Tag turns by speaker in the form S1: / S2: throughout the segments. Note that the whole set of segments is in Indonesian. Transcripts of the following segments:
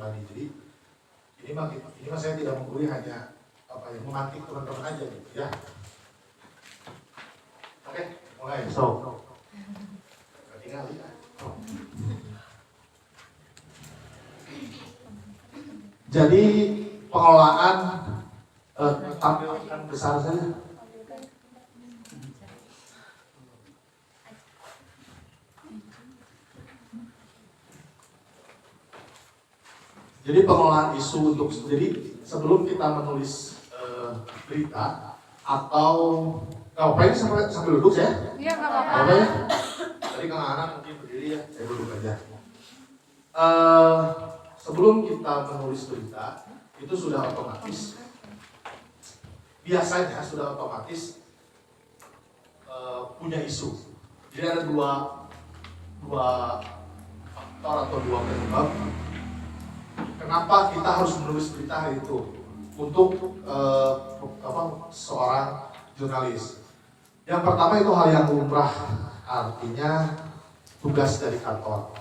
S1: pribadi. Jadi ini mah saya tidak menggurui, hanya memantik teman-teman aja gitu ya. Oke, mulai. Tinggal ya. Jadi pengelolaan tampilkan besar saja. Jadi pengelolaan isu untuk, jadi sebelum kita menulis berita atau ini sambil duduk saya?
S2: Iya, nggak apa-apa.
S1: Ya? Tadi Kang Ana mungkin berdiri ya, saya duduk aja. Sebelum kita menulis berita itu sudah otomatis, biasanya sudah otomatis punya isu. Jadi ada dua faktor atau dua penyebab kenapa kita harus menulis berita hari itu untuk seorang jurnalis. Yang pertama itu hal yang lumrah, artinya tugas dari kantor.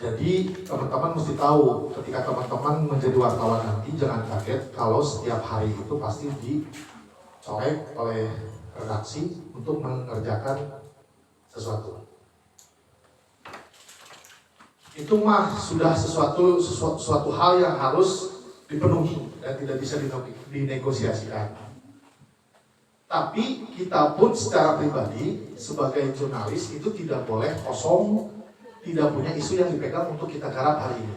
S1: Jadi teman-teman mesti tahu ketika teman-teman menjadi wartawan nanti, jangan kaget kalau setiap hari itu pasti dicolek oleh redaksi untuk mengerjakan sesuatu. Itu mah sudah suatu hal yang harus dipenuhi dan tidak bisa dinegosiasikan. Tapi kita pun secara pribadi sebagai jurnalis itu tidak boleh kosong, tidak punya isu yang dipegang untuk kita garap hari ini.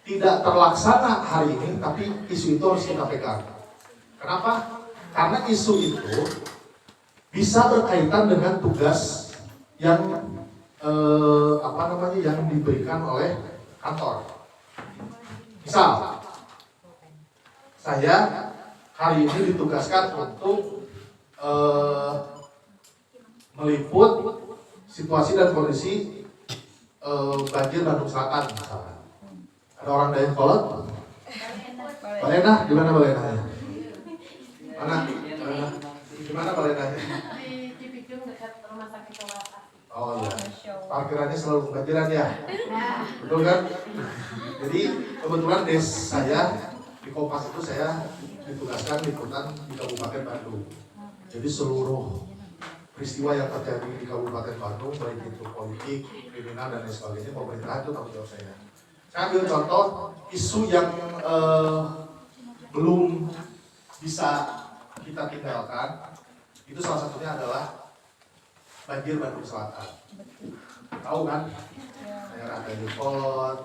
S1: Tidak terlaksana hari ini, tapi isu itu harus kita pegang. Kenapa? Karena isu itu bisa berkaitan dengan tugas yang yang diberikan oleh kantor. Misal, saya hari ini ditugaskan untuk meliput situasi dan kondisi banjir Bandung Selatan misalkan. Ada orang Dayakolot? Balena, di mana Balenanya? Mana? Di mana Balenanya?
S3: Di Cipicung dekat rumah sakit Tawasa.
S1: Oh iya, parkirannya selalu kebanjiran ya? Betul kan? Jadi kebetulan des saya di Kompas itu saya ditugaskan liputan di Kabupaten Bandung. Jadi seluruh peristiwa yang terjadi di Kabupaten Bandung, baik itu politik, kriminal dan lain sebagainya, pemerintah itu tanggung jawab saya. Saya ambil contoh isu yang belum bisa kita tinggalkan, itu salah satunya adalah banjir Bandung Selatan. Tahu kan? Daerah Dayakolot,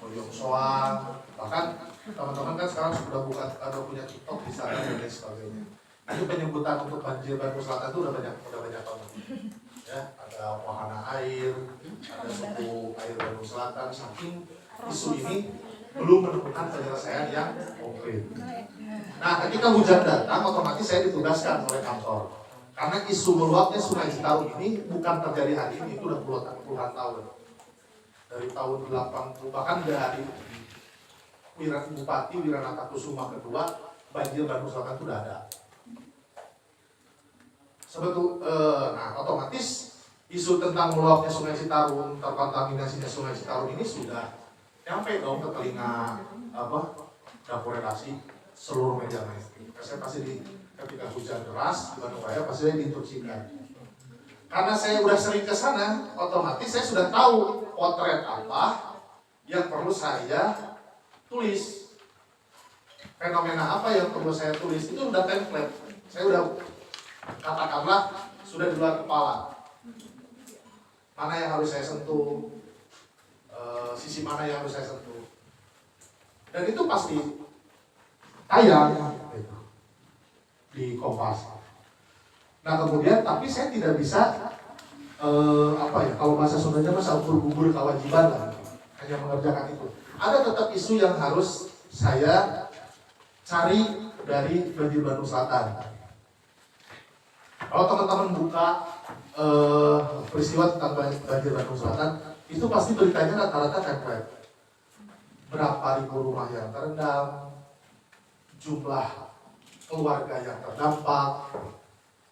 S1: Boyong Soang, bahkan teman-teman kan sekarang sudah punya TikTok di sana dan lain sebagainya. Nah, itu penyebutan untuk banjir Bandung Selatan itu udah banyak tahun. Ya, ada wahana air, ada suku air Bandung Selatan. Saking isu ini belum menemukan penyelesaian yang konkret. Nah, ketika hujan datang, otomatis saya ditugaskan oleh kantor. Karena isu meluapnya Sungai Citarum ini bukan terjadi hari ini, itu udah puluhan tahun. Dari tahun 80, bahkan dari Bupati Wiranata Kusuma kedua, banjir Bandung Selatan itu udah ada. Nah, otomatis isu tentang meluapnya Sungai Citarum, terkontaminasinya Sungai Citarum ini sudah nyampe dong ke telinga dapur redaksi seluruh media mainstream. Saya pasti ketika hujan deras di Bandung Raya pasti saya diinstruksikan. Karena saya udah sering ke sana, otomatis saya sudah tahu potret apa yang perlu saya tulis. Fenomena apa yang perlu saya tulis itu udah template. Saya udah katakanlah sudah di luar kepala. Mana yang harus saya sentuh, sisi mana yang harus saya sentuh. Dan itu pasti tayang gitu, di Kompas. Nah kemudian, tapi saya tidak bisa kalau bahasa Sundanya masa gugur kewajiban lah, hanya mengerjakan itu. Ada tetap isu yang harus saya cari dari banjir Bandung Selatan. Kalau teman-teman buka peristiwa tentang banjir Bandung Selatan, itu pasti beritanya rata-rata template. Berapa ribu rumah yang terendam, jumlah keluarga yang terdampak,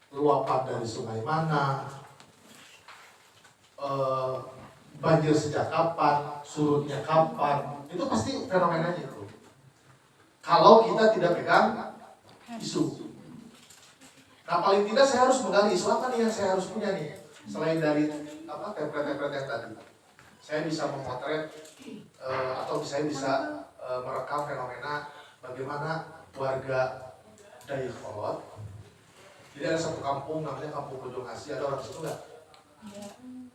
S1: luapan dari sungai mana, banjir sejak kapan, surutnya kapan, itu pasti fenomenanya itu. Kalau kita tidak pegang isu. Nah paling tidak saya harus menggali isu apa nih yang saya harus punya nih, selain dari template-template yang tadi. Saya bisa memotret atau saya bisa merekam fenomena bagaimana warga Dayakolot. Jadi ada satu kampung namanya Kampung Bojongasi, ada orang situ nggak?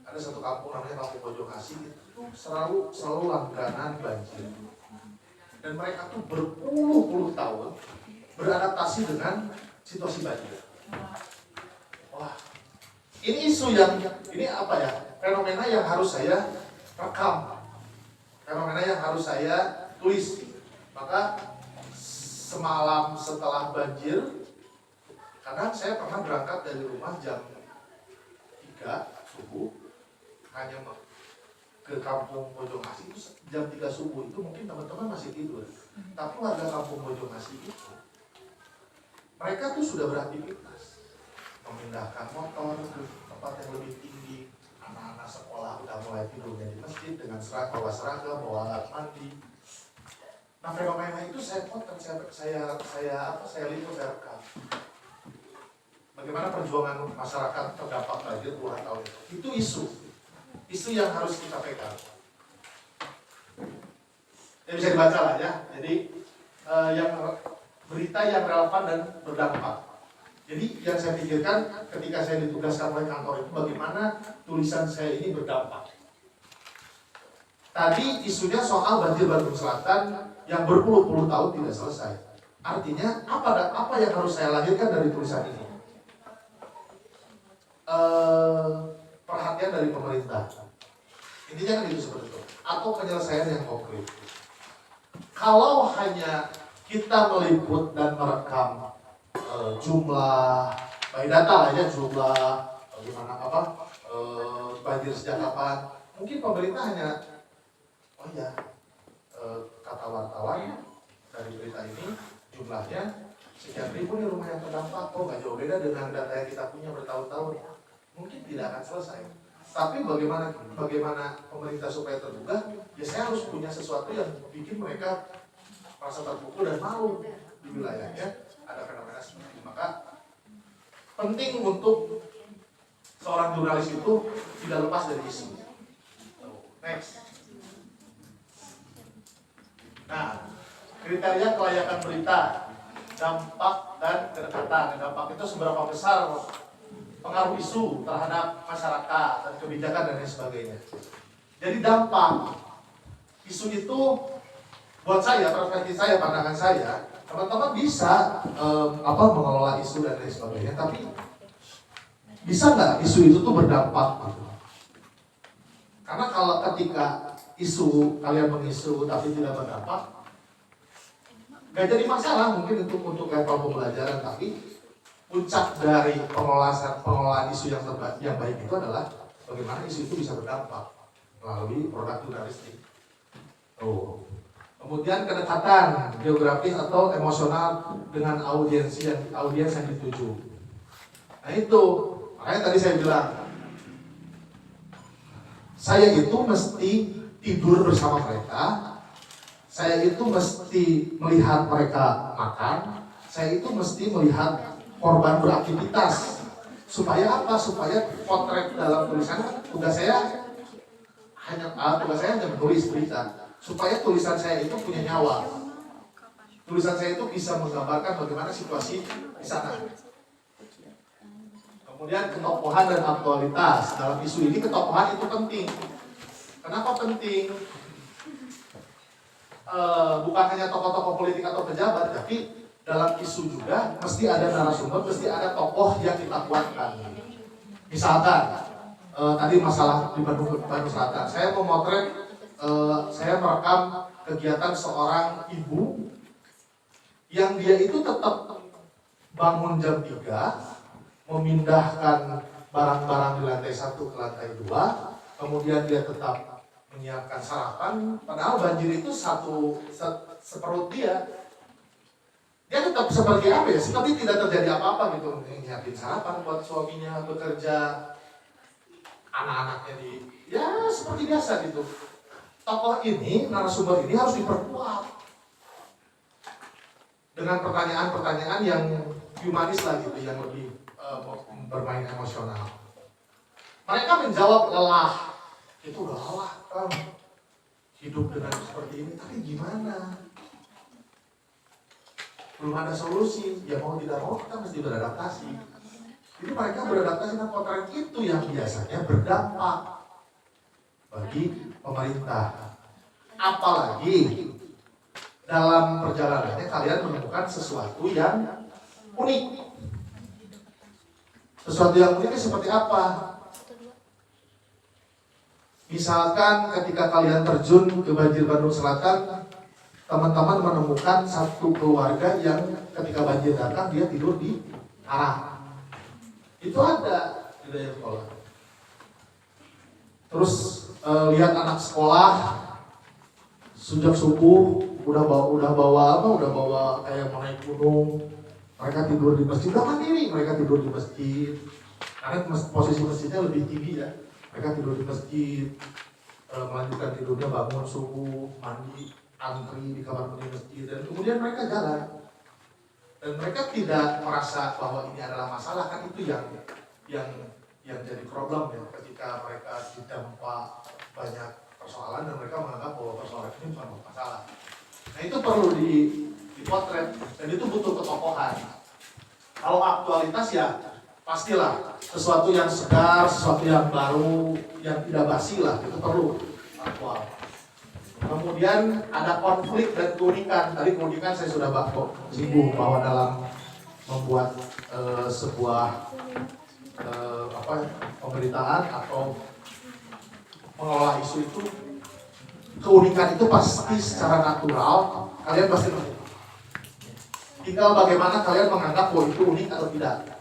S1: Ada satu kampung namanya Kampung Bojongasi, itu selalu langganan banjir. Dan mereka tuh berpuluh-puluh tahun beradaptasi dengan situasi banjir. Wah, ini isu yang, ini apa ya, fenomena yang harus saya rekam, fenomena yang harus saya tulis. Maka semalam setelah banjir, karena saya pernah berangkat dari rumah jam 3 subuh, hanya ke Kampung Bojongasi itu jam 3 subuh, itu mungkin teman-teman masih tidur. Tapi warga Kampung Bojongasi itu, mereka tuh sudah beraktivitas, memindahkan motor ke tempat yang lebih tinggi. Anak-anak sekolah udah mulai tidurnya di masjid dengan bawa seragam, bawa alat mandi. Nah fenomena itu saya potret, saya lihat, saya rekam. Bagaimana perjuangan masyarakat terdampak banjir puluhan tahun itu isu yang harus kita pegang. Ya bisa dibaca lah ya. Jadi yang berita yang relevan dan berdampak. Jadi yang saya pikirkan ketika saya ditugaskan oleh kantor itu bagaimana tulisan saya ini berdampak. Tadi isunya soal banjir Bandung Selatan yang berpuluh-puluh tahun tidak selesai. Artinya apa yang harus saya lahirkan dari tulisan ini? Perhatian dari pemerintah. Intinya kan itu seperti itu. Atau penyelesaian yang konkret. Kalau hanya kita meliput dan merekam jumlah by data lah ya, jumlah bagaimana banjir sejak kapan, mungkin pemerintah hanya kata wartawan dari berita ini jumlahnya sekian ribu nih rumah yang terdampak, kok nggak jauh beda dengan data yang kita punya bertahun-tahun, mungkin tidak akan selesai. Tapi bagaimana pemerintah supaya tergugah, ya saya harus punya sesuatu yang bikin mereka merasa terpukul dan malu di wilayahnya ada fenomena seperti itu. Maka penting untuk seorang jurnalis itu tidak lepas dari isu. Next. Nah, kriteria kelayakan berita, dampak dan kedekatan. Dampak itu seberapa besar pengaruh isu terhadap masyarakat dan kebijakan dan lain sebagainya. Jadi dampak isu itu buat saya, perspektif saya, pandangan saya, teman-teman bisa mengelola isu dan lain sebagainya, tapi bisa nggak isu itu tuh berdampak gitu? Karena kalau ketika isu kalian mengisu tapi tidak berdampak, nggak jadi masalah mungkin untuk level pembelajaran, tapi puncak dari pengelolaan isu yang baik itu adalah bagaimana isu itu bisa berdampak melalui produk jurnalistik. Kemudian kedekatan geografis atau emosional dengan audiens yang dituju. Nah itu, makanya tadi saya bilang, saya itu mesti tidur bersama mereka, saya itu mesti melihat mereka makan, saya itu mesti melihat korban beraktivitas. Supaya apa? Supaya potret dalam tulisan tugas saya hanya menulis berita. Supaya tulisan saya itu punya nyawa. Tulisan saya itu bisa menggambarkan bagaimana situasi di sana. Kemudian ketokohan dan aktualitas. Dalam isu ini ketokohan itu penting. Kenapa penting? Bukan hanya tokoh-tokoh politik atau pejabat, tapi dalam isu juga mesti ada narasumber, mesti ada tokoh yang kita kuatkan. Misalkan tadi masalah di Bandung Selatan, saya memotret, saya merekam kegiatan seorang ibu yang dia itu tetap bangun jam 3, memindahkan barang-barang di lantai 1 ke lantai 2, kemudian dia tetap menyiapkan sarapan, padahal banjir itu seperut dia tetap seperti apa ya, seperti tidak terjadi apa-apa gitu, nyiapin sarapan buat suaminya bekerja. anak-anaknya ya seperti biasa gitu. Tokoh ini, narasumber ini harus diperkuat dengan pertanyaan-pertanyaan yang humanis lah gitu, yang lebih bermain emosional. Mereka menjawab lelah, itu udah lelah kan, hidup dengan seperti ini, tapi gimana? Belum ada solusi, ya mau tidak mau kita mesti beradaptasi. Jadi mereka beradaptasi dengan potret itu yang biasanya berdampak bagi pemerintah. Apalagi dalam perjalanannya kalian menemukan sesuatu yang unik. Sesuatu yang unik seperti apa? Misalkan ketika kalian terjun ke banjir Bandung Selatan, teman-teman menemukan satu keluarga yang ketika banjir datang dia tidur di arah. Itu ada di daerah sekolah. Terus lihat anak sekolah sejak subuh udah bawa kayak mau naik gunung. Mereka tidur di masjid, udah mandiri, mereka tidur di masjid. Karena posisi masjidnya lebih tinggi ya. Mereka tidur di masjid, melanjutkan tidurnya bangun subuh, mandi, antri di kamar mandi masjid, dan kemudian mereka jalan. Dan mereka tidak merasa bahwa ini adalah masalah, kan itu yang jadi problem ya, ketika mereka didampak banyak persoalan dan mereka menganggap bahwa persoalan ini bukan masalah. Nah itu perlu dipotret dan itu butuh ketokohan. Kalau aktualitas ya pastilah sesuatu yang segar, sesuatu yang baru, yang tidak basi lah, itu perlu aktual. Kemudian ada konflik dan keunikan. Tadi keunikan saya sudah singgung bahwa dalam membuat sebuah pemberitaan atau mengelola isu itu, keunikan itu pasti secara natural kalian pasti tahu. Tinggal bagaimana kalian menganggap bahwa itu unik atau tidak.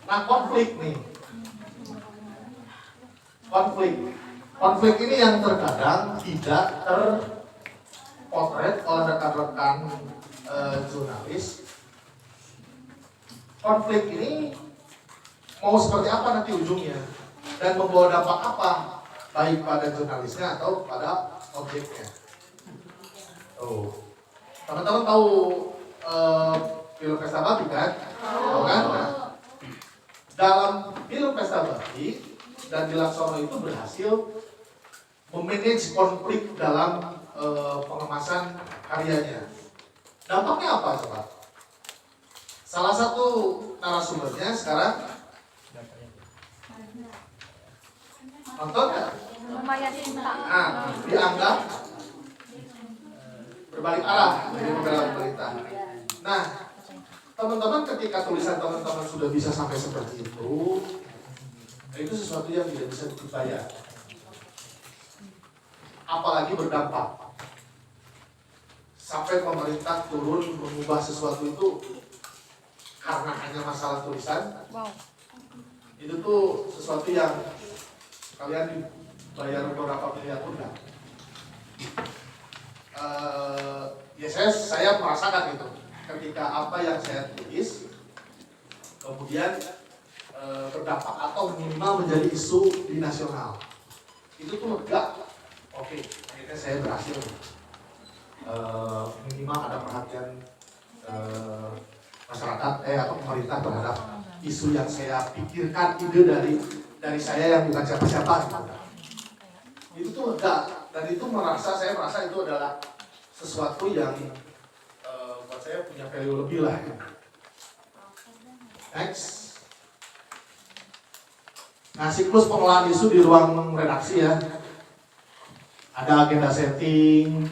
S1: Nah konflik nih, konflik ini yang terkadang tidak terpotret oleh rekan-rekan jurnalis. Konflik ini mau seperti apa nanti ujungnya dan membawa dampak apa, baik pada jurnalisnya atau pada objeknya. Teman-teman tahu film Pesta Babi kan? Tahu kan? Nah, dalam film Pesta Babi dan Dilaksono itu berhasil memanage konflik dalam pengemasan karyanya. Dampaknya apa coba? Salah satu narasumbernya sekarang nonton nggak?
S2: Lumayan cinta.
S1: Nah, dianggap berbalik arah dari pembela pemerintah. Nah, teman-teman ketika tulisan teman-teman sudah bisa sampai seperti itu sesuatu yang tidak bisa dibayar. Apalagi berdampak. Sampai pemerintah turun mengubah sesuatu itu karena hanya masalah tulisan.
S2: Wow.
S1: Itu tuh sesuatu yang kalian dibayar beberapa miliar pun enggak. Ya saya merasakan gitu. Ketika apa yang saya tulis kemudian berdampak atau minimal menjadi isu di nasional, itu tuh lega. Oke, akhirnya saya berhasil minimal ada perhatian masyarakat atau pemerintah terhadap isu yang saya pikirkan, ide dari saya yang bukan siapa-siapa gitu. Itu tuh lega dan itu saya merasa itu adalah sesuatu yang buat saya punya value lebih lah. Next. Nah, siklus pengolahan isu di ruang redaksi ya. Ada agenda setting.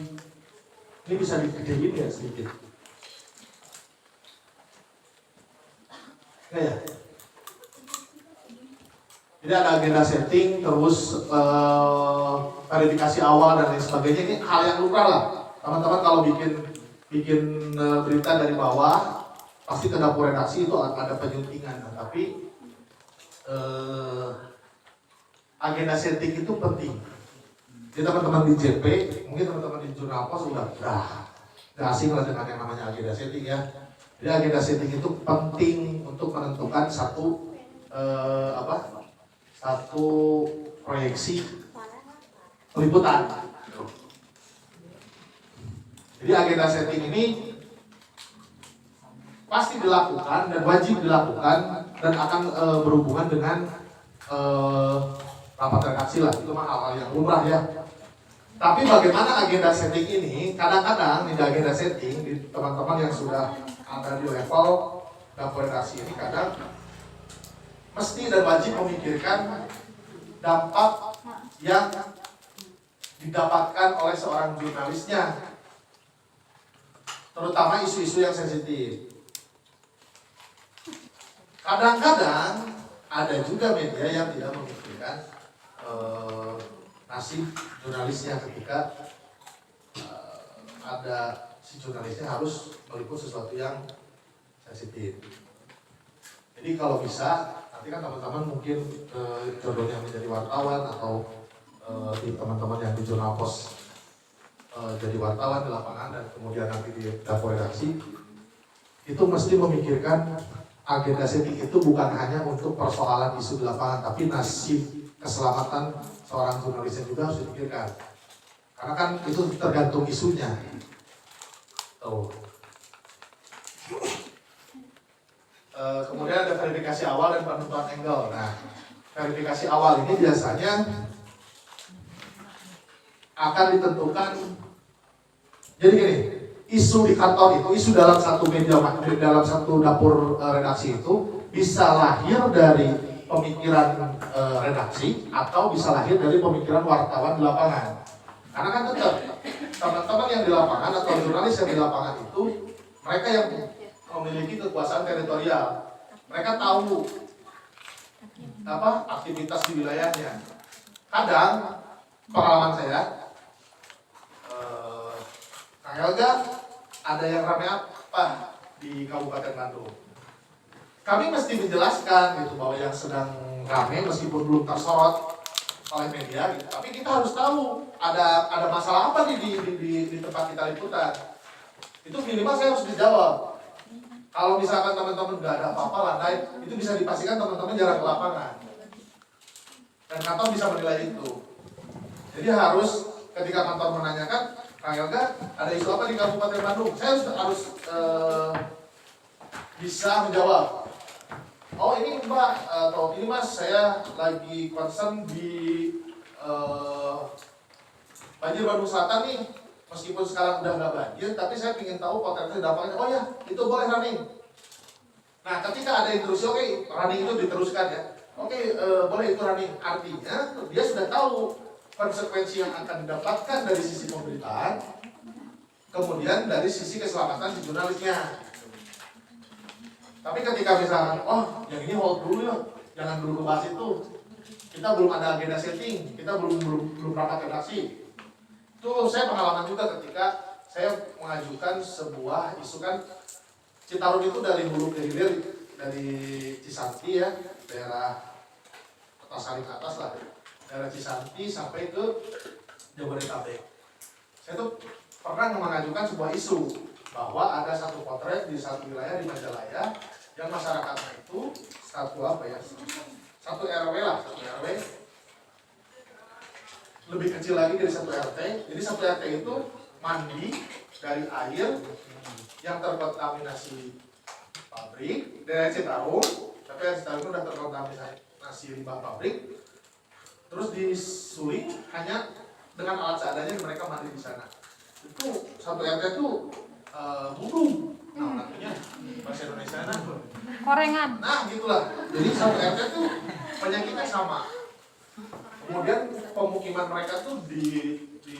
S1: Ini bisa digedein ya sedikit. Nah, ya. Jadi ada agenda setting, terus verifikasi awal dan lain sebagainya. Ini hal yang lumrah lah. Teman-teman kalau bikin berita dari bawah, pasti ke dapur redaksi itu ada penyuntingan. Tapi agenda setting itu penting. Jadi teman-teman di JP, mungkin teman-teman di Jurnal Pos udah gak asing lah dengan yang namanya agenda setting ya. Jadi agenda setting itu penting untuk menentukan satu satu proyeksi peliputan. Jadi agenda setting ini pasti dilakukan dan wajib dilakukan dan akan berhubungan dengan rapat redaksi lah, itu mah hal-hal yang lumrah ya. Tapi bagaimana agenda setting ini, kadang-kadang di agenda setting, di teman-teman yang sudah ada di level dapur redaksi ini kadang mesti dan wajib memikirkan dampak yang didapatkan oleh seorang jurnalisnya, terutama isu-isu yang sensitif. Kadang-kadang ada juga media yang tidak memikirkan nasib jurnalisnya ketika ada si jurnalisnya harus meliput sesuatu yang sensitif. Jadi kalau bisa, nanti kan teman-teman mungkin jodohnya menjadi wartawan atau di teman-teman yang di Jurnal Pos jadi wartawan di lapangan dan kemudian nanti di dapur redaksi, itu mesti memikirkan agenda setting itu bukan hanya untuk persoalan isu di lapangan, tapi nasib keselamatan seorang jurnalisnya juga harus dipikirkan. Karena kan itu tergantung isunya. Kemudian ada verifikasi awal dan penentuan angle. Nah, verifikasi awal ini biasanya akan ditentukan. Jadi gini, isu di kantor itu, isu dalam satu media, dalam satu dapur redaksi itu bisa lahir dari pemikiran redaksi atau bisa lahir dari pemikiran wartawan di lapangan. Karena kan tetap teman-teman yang di lapangan atau jurnalis yang di lapangan itu mereka yang memiliki kekuasaan teritorial. Mereka tahu aktivitas di wilayahnya. Kadang pengalaman saya, Kang Helga, ada yang ramai apa di Kabupaten Bandung? Kami mesti menjelaskan gitu bahwa yang sedang ramai meskipun belum tersorot oleh media, gitu. Tapi kita harus tahu ada masalah apa nih di tempat kita liputan. Itu minimal saya harus dijawab. Kalau misalkan teman-teman nggak ada apa-apa landai, itu bisa dipastikan teman-teman jarang ke lapangan. Dan kantor bisa menilai itu. Jadi harus ketika kantor menanyakan, Kang Yoga, ada isu apa di Kabupaten Bandung? Saya harus bisa menjawab. Oh ini Mbak, atau ini Mas, saya lagi concern di banjir Bandung Selatan nih. Meskipun sekarang udah nggak banjir, tapi saya ingin tahu potensi dampaknya. Oh ya, itu boleh running. Nah, ketika ada intrusi, oke, running itu diteruskan ya. Oke, boleh itu running. Artinya dia sudah tahu konsekuensi yang akan didapatkan dari sisi pemberitaan, kemudian dari sisi keselamatan si jurnalisnya. Tapi ketika misalkan, oh yang ini hold dulu ya, jangan dulu bahas itu. Kita belum ada agenda setting, kita belum rapat redaksi. Itu saya pengalaman juga ketika saya mengajukan sebuah isu kan Citarum itu dari hulu ke hilir, dari Cisanti ya, daerah Kertasari ke atas lah, daerah Cisanti sampai ke Jabodetabek. Saya tuh pernah mengajukan sebuah isu bahwa ada satu potret di satu wilayah di Majalaya yang masyarakatnya itu satu RW lah, satu RW lebih kecil lagi dari satu RT. Jadi satu RT itu mandi dari air yang terkontaminasi pabrik dari Citarum, tapi Citarum udah terkontaminasi limbah pabrik, terus disuling hanya dengan alat seadanya mereka mandi di sana. Itu satu RT itu burung, namanya bahasa Indonesia
S2: korengan.
S1: Nah gitulah. Jadi satu RT itu penyakitnya sama. Kemudian pemukiman mereka tuh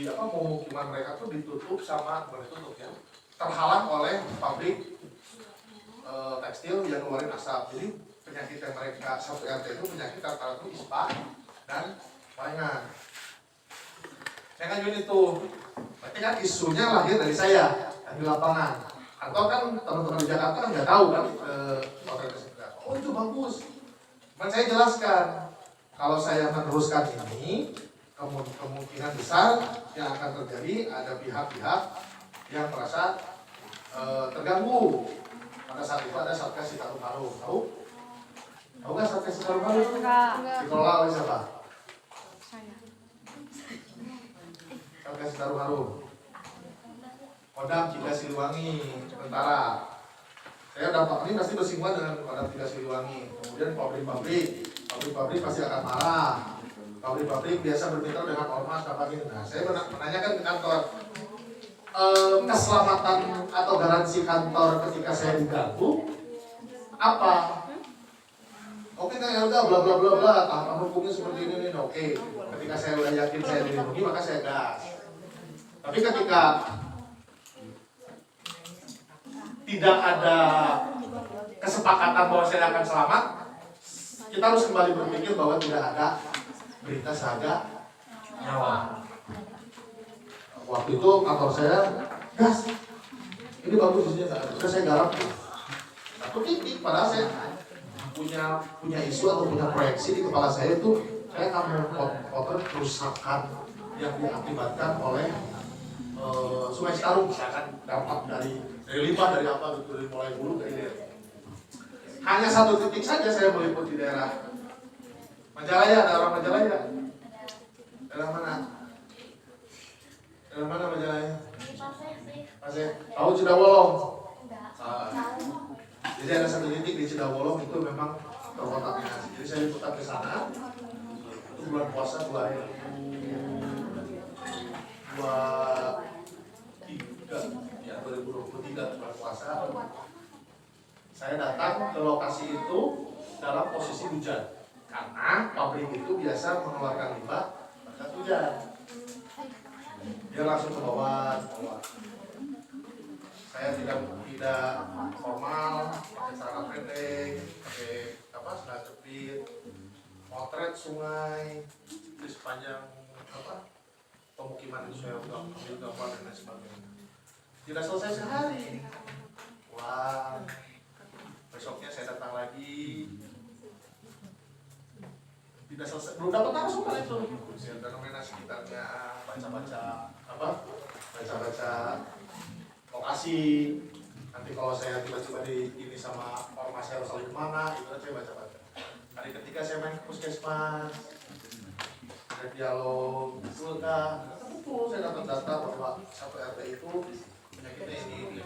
S1: pemukiman mereka tuh ditutup sama ya, terhalang oleh pabrik tekstil yang ngeluarin asap. Jadi penyakit yang mereka satu RT itu penyakit rata-rata itu ispa dan bayangan. Saya ngajuin itu, berarti kan isunya lahir dari saya di lapangan. Atau kan teman-teman di Jakarta kan nggak tahu kan oh itu bagus. Cuman saya jelaskan. Kalau saya meneruskan ini, kemungkinan besar yang akan terjadi ada pihak-pihak yang merasa terganggu. Pada saat itu ada Satgas Citarum Harum, tahu? Tahu nggak Satgas Citarum Harum?
S2: Enggak.
S1: Dikelola oleh siapa?
S2: Saya.
S1: Satgas Citarum Harum. Kodam Tiga Siliwangi, sementara. Saya dampak ini pasti bersinggungan dengan Kodam Tiga Siliwangi. Kemudian pabrik pasti akan marah. Pabrik biasa bermitra dengan ormas apa gitu. Nah, saya menanyakan ke kantor, keselamatan atau garansi kantor ketika saya diganggu apa? Oke, ya udah bla bla bla bla, tahapan hukumnya seperti ini nih. Oke, ketika saya udah yakin saya dilindungi maka saya gas. Tapi ketika tidak ada kesepakatan bahwa saya akan selamat, kita harus kembali berpikir bahwa tidak ada berita seharga nyawa. Waktu itu kantor saya gas, ini bagus isinya, terus saya garap satu titik, padahal saya punya isu atau punya proyeksi di kepala saya itu saya akan memotret kerusakan yang diakibatkan oleh Sungai Citarum, misalkan dampak dari limbah dari apa gitu, dari mulai hulu ke hilir. Hanya satu titik saja saya meliput di daerah Majalaya, ada orang Majalaya. Daerah mana? Daerah mana Majalaya? Pasir. Tahu Cidawolong? Jadi ada satu titik di Cidawolong itu memang terkontaminasi. Jadi saya liputan ke sana. Itu bulan puasa 2023 bulan puasa. Saya datang ke lokasi itu dalam posisi hujan karena pabrik itu biasa mengeluarkan limbah pada hujan. Dia langsung ke bawah. Saya tidak formal, pakai celana pendek, pakai celana jepit, motret sungai di sepanjang pemukiman itu saya udah ambil gambar dan lain sebagainya. Tidak selesai sehari. Wah, besoknya saya datang lagi. Tidak selesai, belum dapat narasumber itu. Saya fenomena sekitarnya, baca-baca lokasi. Nanti kalau saya tiba-tiba ini sama ormas saya harus saling kemana, itu saya baca-baca. Hari ketika saya main ke puskesmas, ada dialog, betul saya dapat data bahwa satu RT itu penyakitnya ini.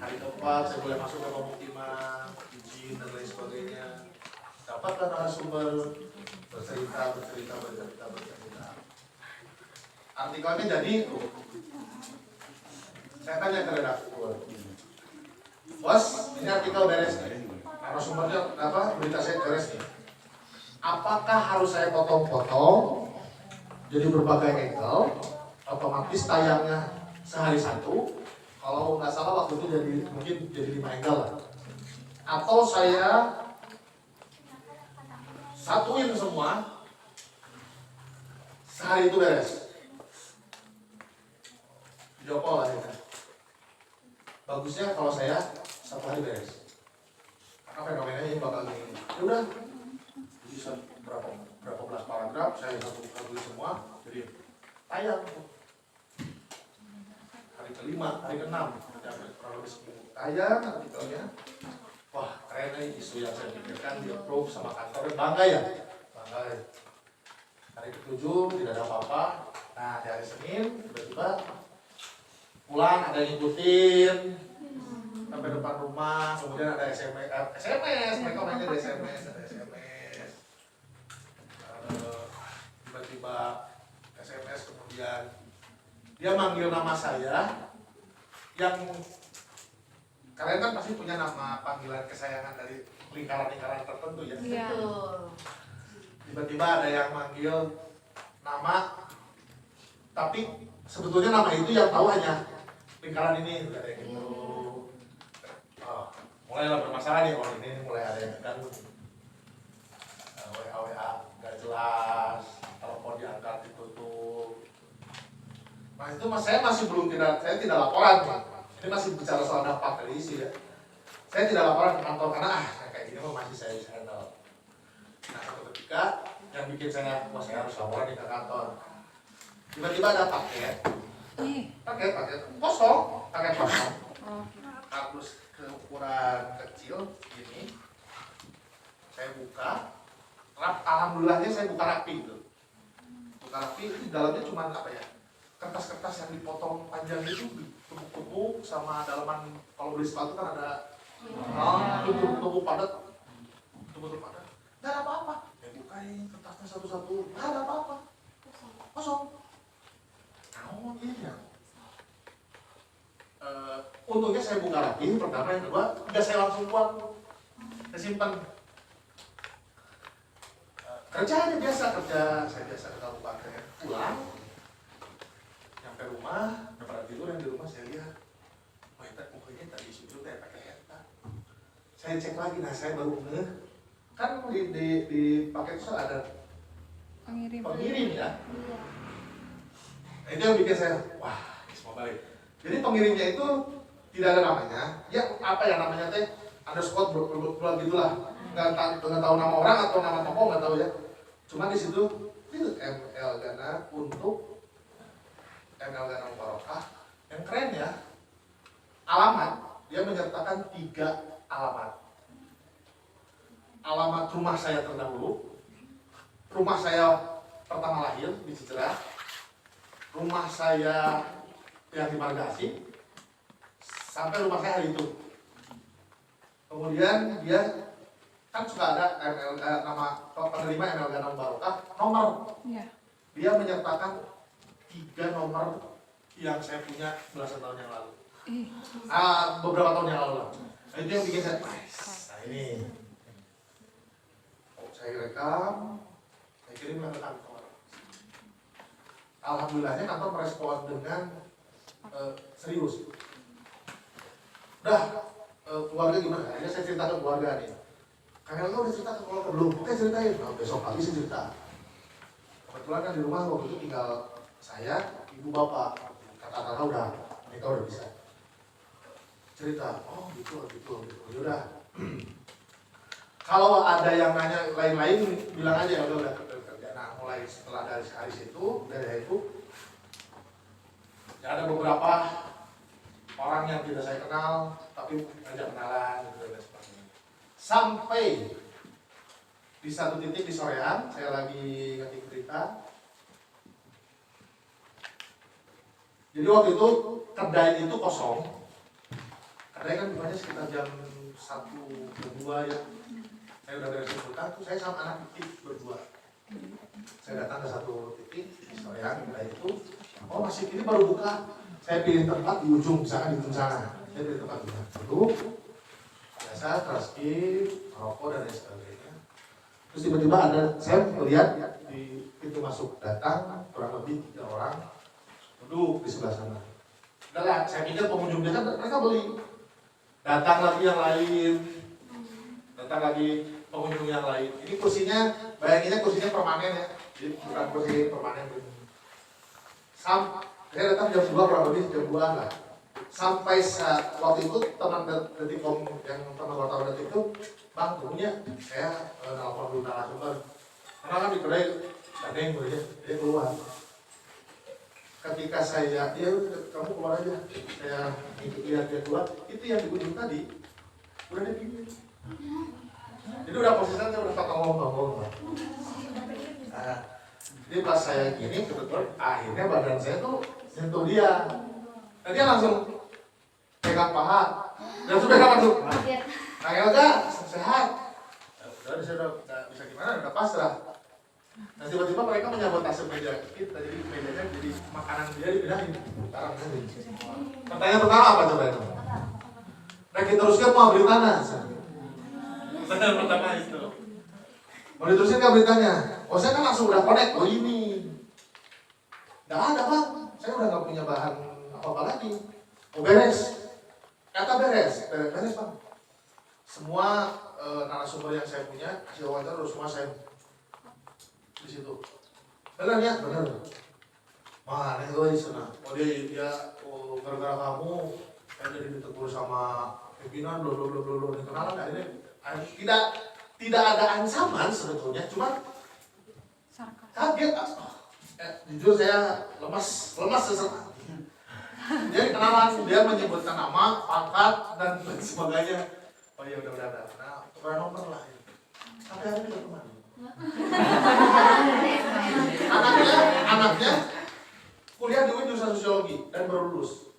S1: Hari keempat saya boleh masuk ke pemukiman, izin dan lain sebagainya. Dapatlah narasumber bercerita. Artikelnya jadi itu. Saya tanya ke redaktur, bos, ini artikel beres nih. Narasumbernya berita saya beres nih. Apakah harus saya potong-potong jadi berbagai angle, otomatis tayangnya sehari satu? Kalau nggak salah waktu itu mungkin jadi 5 angle lah. Atau saya satuin semua, sehari itu beres. Jawab lah ya. Bagusnya kalau saya satu hari beres. Karena fenomenanya ini bakal gini. Ya udah, bisa berapa belas paragraf saya satu semua, jadi tayang. Hari ke-5, hari ke-6, kurang lebih 10 tayang artikelnya. Wah, keren nih isu yang saya pikirkan di approve sama kantor, bangga ya. Hari ke-7 tidak ada apa-apa. Nah, di hari Senin tiba-tiba pulang ada yang ngikutin sampai depan rumah, kemudian ada SMS, mereka mainnya ada SMS. Tiba-tiba SMS, kemudian dia manggil nama saya, yang kalian kan pasti punya nama panggilan kesayangan dari lingkaran-lingkaran tertentu ya.
S3: Betul.
S1: Tiba-tiba ada yang manggil nama, tapi sebetulnya nama itu yang tahu hanya lingkaran ini, ada yang gitu. Mulailah bermasalah nih, ini mulai ada yang ganggu. WA nggak jelas, telepon diangkat ditutup. Nah itu saya masih saya tidak laporan, Pak. Ini masih bicara soal dampak dari isi ya. Saya tidak laporan ke kantor karena kayak gini masih saya bisa handle. Nah satu ketika yang bikin saya harus laporan ke kantor. Tiba-tiba ada paket kosong, harus keukuran kecil gini, saya buka, alhamdulillahnya saya buka rapi gitu. Buka rapi itu di dalamnya cuma apa ya? Kertas-kertas yang dipotong panjang itu tumpuk-tumpuk sama dalaman kalau beli sepatu kan ada tumpuk-tumpuk padat, tumpuk-tumpuk padat. Nggak ada apa-apa. Saya bukain kertasnya satu-satu, nggak ada apa-apa. Kosong. Naon ini ya? Untungnya saya buka lagi, pertama yang kedua, udah saya langsung buang, saya simpan. Kerja aja biasa, saya biasa ke kabupaten, pulang, nyampe rumah, dapat tidur yang di rumah saya lihat, wah itu mukanya tadi sujud teh pakai eta. Saya cek lagi, nah saya baru ngeh, kan di paket itu ada pengirim ya. Nah, itu yang bikin saya, wah ini semua balik. Jadi pengirimnya itu tidak ada namanya, ya apa ya namanya teh underscore berbulan gitulah, nggak tahu nama orang atau nama toko nggak tahu ya. Cuma di situ itu ML Gana untuk ML Gana Barokah. Yang keren ya, alamat dia menyertakan 3 alamat. Alamat rumah saya terdahulu, rumah saya pertama lahir di Cicerah, rumah saya yang di Marga Asih, sampai rumah saya hari itu. Kemudian dia kan suka ada nama penerima ML Gana Barokah nomor. Dia menyertakan 3 nomor yang saya punya belasan tahun yang lalu. Beberapa tahun yang lalu lah. Nah, itu yang bikin saya, nah ini. Saya rekam, saya kirim ke kantor. Alhamdulillahnya kantor merespon dengan serius. Udah, keluarga gimana? Akhirnya saya cerita ke keluarga nih. Kang Elga udah cerita ke keluarga belum? Oke ceritain. Nah, besok pagi saya cerita. Kebetulan kan di rumah waktu itu tinggal saya, ibu bapak. Kata-kata udah, mereka udah bisa cerita. Oh gitu. Yaudah. Kalau ada yang nanya lain-lain, bilang aja udah kerja. Nah, mulai setelah dari hari itu, ya ada beberapa orang yang tidak saya kenal, tapi ngajak kenalan gitu dan sebagainya. Sampai di satu titik di sorean, saya lagi ngetik berita. Jadi waktu itu kedai itu kosong. Kedai kan bukanya sekitar jam 1 jam 2 ya. Saya udah beres berita, tuh saya sama anak titik berdua. Saya datang ke satu titik di sorean kedai itu. Oh masih ini baru buka. Saya pilih tempat di ujung, misalkan di ujung sana. Saya pilih tempat duduk, biasa, keraskin, rokok dan lain sebagainya. Terus tiba-tiba ada, saya melihat di pintu masuk datang kurang lebih 3 orang duduk di sebelah sana. Udah lah, saya pikir pengunjungnya kan mereka beli. Datang lagi yang lain, datang lagi pengunjung yang lain. Ini kursinya, bayanginnya kursinya permanen ya, jadi bukan kursi permanen. Saya datang jam 2 kurang lebih jam 2 lah. Sampai saat waktu itu teman Detikkom yang teman wartawan Detik itu, bang tunggunya saya nelfon dulu narasumber. Karena kan di kedai gandeng dia keluar. Ketika saya, ya kamu keluar aja. Saya lihat dia keluar, itu yang di ujung tadi udah dia gini. Jadi udah posisinya saya udah tak ngomong. Nah, jadi pas saya gini kebetulan akhirnya badan saya tuh sentuh dia. Dan dia langsung pegang paha. Dan sudah langsung. Kang Elga sehat. Udah saya udah bisa gimana? Udah pasrah. Nah tiba-tiba mereka menyabotase meja kita, jadi mejanya jadi makanan dia dipindahin. Sekarang ini. Pertanyaan pertama apa coba itu? Nah kita teruskan mau beritanya. Pertanyaan pertama itu. Mau diterusin nggak beritanya? Oh saya kan langsung udah connect. Oh ini. Nggak ada bang. Saya udah nggak punya bahan apa-apa lagi. Oh beres. Kata beres bang. Semua narasumber yang saya punya hasil wawancara semua saya di situ. Benar ya? Benar. Mana gue sana? Oh dia gara-gara kamu saya jadi ditegur sama pimpinan belum kenalan nggak ini? Tidak ada ancaman sebetulnya, cuma kaget. Jujur saya lemas sesaat. Dia kenalan, dia menyebutkan nama, pangkat dan sebagainya. Oh iya udah ada. Nah, tukar nomor lah. Sampai hari ini berteman. Anaknya kuliah di jurusan sosiologi dan baru lulus.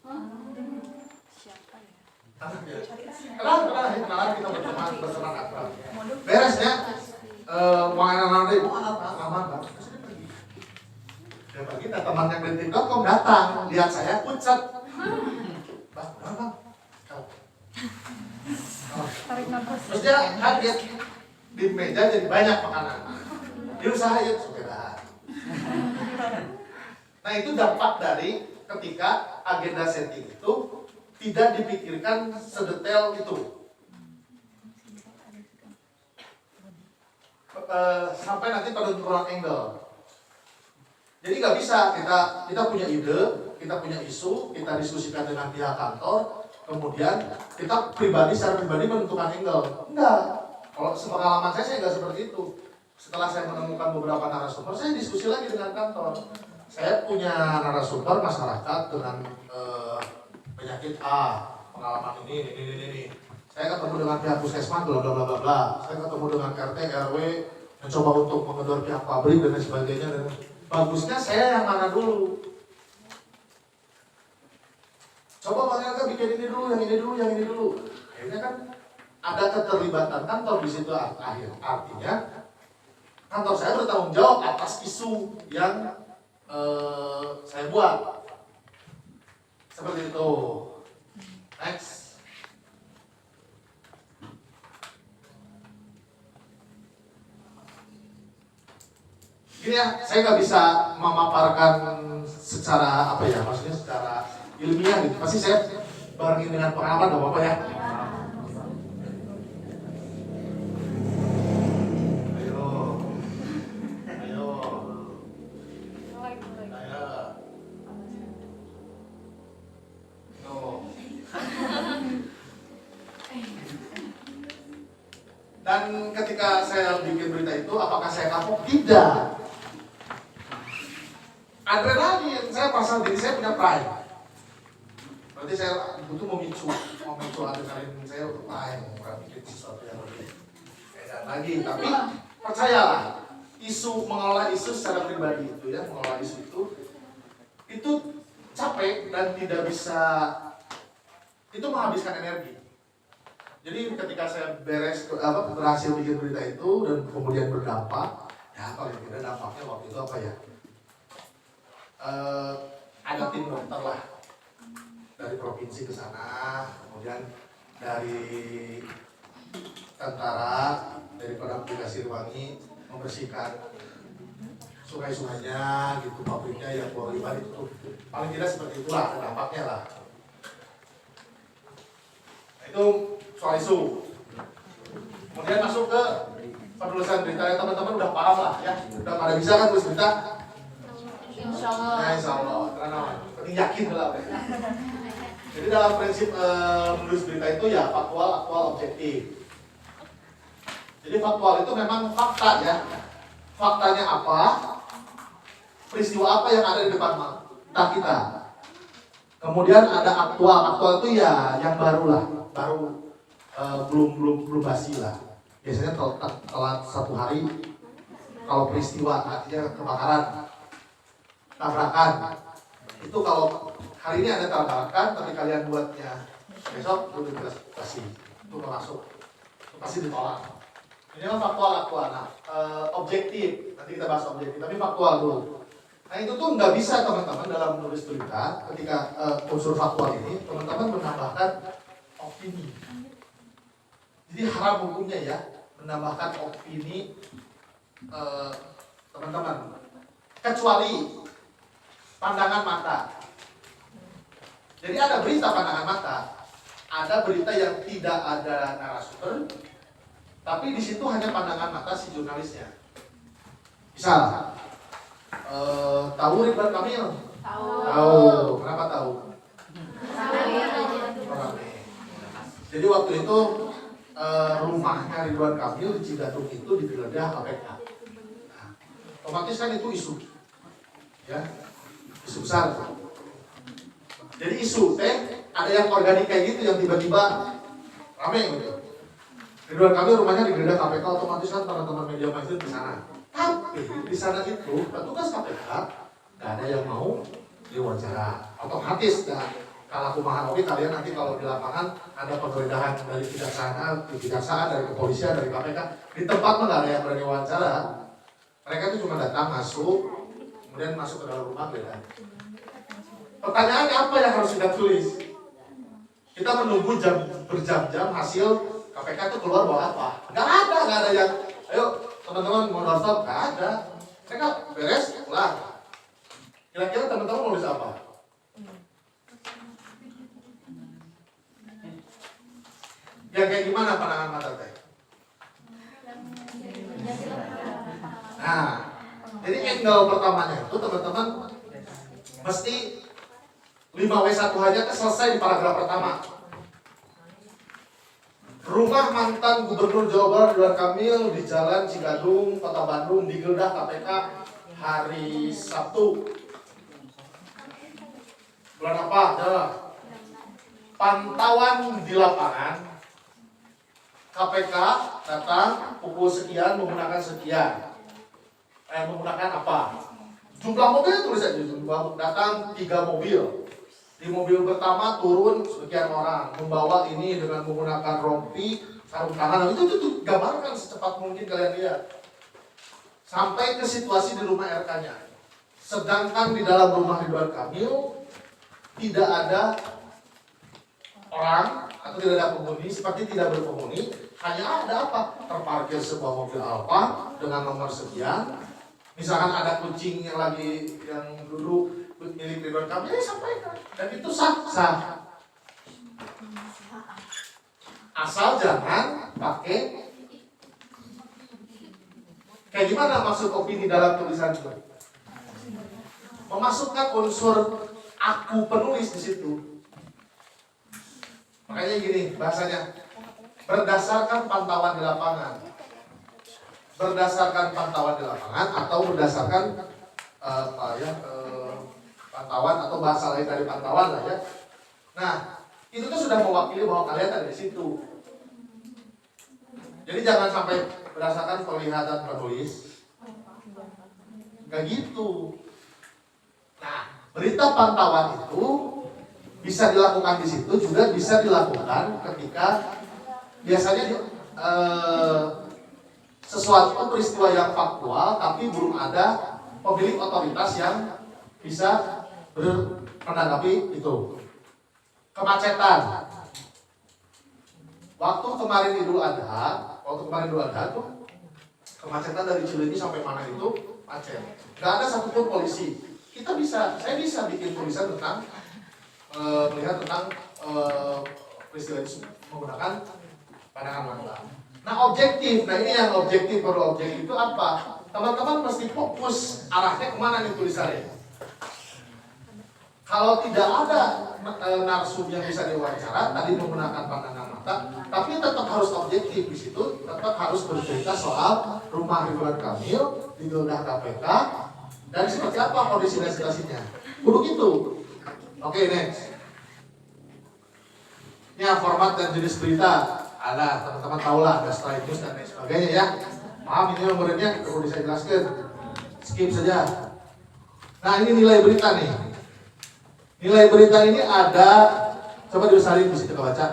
S2: Siapa ya?
S1: Anaknya. Kenalan kita berteman akrab. Beresnya, anak-anak Bang. Dia pergi, teman yang di TikTok datang, lihat saya pucat. Bang.
S2: Tarik nafas.
S1: Terus dia kaget, di meja jadi banyak makanan. Dia usahain sepeda. Nah itu dampak dari ketika agenda setting itu tidak dipikirkan sedetail itu. Sampai nanti penurunan angle. Jadi nggak bisa kita punya ide, kita punya isu, kita diskusikan dengan pihak kantor, kemudian kita secara pribadi menentukan angle. Enggak. Kalau sepengalaman saya nggak seperti itu. Setelah saya menemukan beberapa narasumber, saya diskusi lagi dengan kantor. Saya punya narasumber masyarakat dengan penyakit A, pengalaman ini. Saya ketemu dengan pihak puskesmas, bla bla bla bla bla. Saya ketemu dengan RT, RW, mencoba untuk mengendor pihak pabrik dan lain sebagainya. Dan bagusnya saya yang mana dulu? Coba Bang Elka bikin ini dulu, yang ini dulu. Akhirnya kan ada keterlibatan kantor di situ artinya kantor saya bertanggung jawab atas isu yang saya buat. Seperti itu. Next. Gini ya, saya nggak bisa memaparkan secara maksudnya secara ilmiah gitu. Pasti saya barengin dengan pengalaman, nggak apa-apa ya. Dan ketika saya bikin berita itu, apakah saya kapok? Tidak. Adrenalin, saya pasang diri saya punya pride. Berarti saya butuh memicu adrenalin saya untuk main, bukan bikin sesuatu yang lebih edan lagi. Tapi percayalah, mengelola isu secara pribadi itu ya, mengelola isu itu capek dan tidak bisa, itu menghabiskan energi. Jadi ketika saya berhasil bikin berita itu dan kemudian berdampak, ya paling tidak dampaknya waktu itu apa ya? Ada tim dokter lah dari provinsi ke sana, kemudian dari tentara, dari Kodam Siliwangi membersihkan sungai-sungainya, gitu, pabriknya yang baru itu, paling tidak seperti itulah dampaknya lah. Nah, itu soal isu. Kemudian masuk ke penulisan berita, ya teman-teman udah paham lah ya, udah pada bisa kan tulis berita?
S3: Insyaallah.
S1: Ya insyaallah, karena penting yakin lah. Jadi dalam prinsip menulis berita itu ya faktual, aktual, objektif. Jadi faktual itu memang fakta ya. Faktanya apa? Peristiwa apa yang ada di depan mata kita. Kemudian ada aktual itu ya yang baru lah, belum basi lah. Biasanya telat 1 hari. Kalau peristiwa artinya kebakaran, tabrakan. Itu kalau hari ini ada tabrakan, tapi kalian buatnya besok belum dikasih, itu nggak masuk, itu pasti ditolak. Ini kan faktual aktual. Nah, objektif, nanti kita bahas objektif, tapi faktual dulu. Nah itu tuh nggak bisa teman-teman dalam menulis berita, ketika unsur faktual ini, teman-teman menambahkan opini. Jadi haram hukumnya ya, menambahkan opini teman-teman. Kecuali pandangan mata. Jadi ada berita pandangan mata, ada berita yang tidak ada narasumber, tapi di situ hanya pandangan mata si jurnalisnya. Misal, tahu Ridwan Kamil? Tahu. Kenapa tahu? Jadi waktu itu rumahnya Ridwan Kamil di Cigadung itu digeledah KPK. Nah, otomatis kan itu isu, ya, isu besar. Jadi isu ada yang organik kayak gitu yang tiba-tiba ramai gitu. Ridwan Kamil rumahnya digeledah KPK, otomatis kan teman-teman media mainstream di sana. Tapi di sana itu petugas KPK nggak ada yang mau diwawancara. Otomatis ya, kalau kumaha oke kalian nanti kalau di lapangan ada penggeledahan dari kejaksaan, dari kepolisian, dari KPK, di tempat mah nggak ada yang berani wawancara. Mereka itu cuma datang masuk, kemudian masuk ke dalam rumah geledah. Pertanyaannya apa yang harus kita tulis? Kita menunggu berjam-jam hasil KPK itu keluar bawa apa? Nggak ada yang, ayo teman-teman mau doorstop, nggak ada. Mereka beres, pulang. Kira-kira teman-teman mau nulis apa? Ya kayak gimana pandangan mata teh? Nah, jadi angle pertamanya itu teman-teman mesti 5W1 aja kan selesai di paragraf pertama. Rumah mantan Gubernur Jawa Barat Ridwan Kamil di Jalan Cigadung, Kota Bandung digeledah KPK hari Sabtu. Bulan apa? Pantauan di lapangan, KPK datang pukul sekian menggunakan sekian. Menggunakan apa? Jumlah mobil tulis aja, jumlah datang 3 mobil. Di mobil pertama turun sekian orang, membawa ini dengan menggunakan rompi, sarung tangan. Itu gambarkan secepat mungkin kalian lihat. Sampai ke situasi di rumah RK-nya. Sedangkan di dalam rumah Ridwan Kamil tidak ada orang atau tidak ada penghuni, seperti tidak berpenghuni, hanya ada apa? Terparkir sebuah mobil Alfa dengan nomor sekian. Misalkan ada kucing yang dulu milik Ridwan Kamil, sampaikan. Dan itu sah. Asal jangan pakai kayak gimana maksud opini dalam tulisan itu? Memasukkan unsur aku penulis di situ. Makanya gini bahasanya, berdasarkan pantauan di lapangan. Berdasarkan pantauan di lapangan atau berdasarkan pantauan atau bahasa lain dari pantauan lah ya. Nah, itu tuh sudah mewakili bahwa kalian ada di situ. Jadi jangan sampai berdasarkan penglihatan penulis. Gak gitu. Nah, berita pantauan itu bisa dilakukan di situ, juga bisa dilakukan ketika biasanya sesuatu peristiwa yang faktual tapi belum ada pemilik otoritas yang bisa menanggapi itu. Kemacetan. Waktu kemarin Idul Adha tuh kemacetan dari Cileunyi sampai mana itu macet. Gak ada satupun polisi. Saya bisa bikin tulisan tentang melihat tentang peristiwa itu menggunakan pandangan mata. Nah objektif, ini yang objektif perlu objektif itu apa? Teman-teman mesti fokus arahnya kemana nih tulisannya. Kalau tidak ada narsum yang bisa diwawancara, tadi menggunakan pandangan mata, tapi tetap harus objektif di situ, tetap harus bercerita soal rumah Ridwan Kamil digeledah KPK dan seperti apa kondisi dan situasinya. Kudu gitu. Oke, next. Ini format dan jenis berita. Ada, teman-teman tahu lah, ada strike news dan lain sebagainya ya. Paham ini nomornya, perlu saya jelaskan. Skip saja. Nah, ini nilai berita nih. Nilai berita ini ada, coba diusahain bisa kita baca.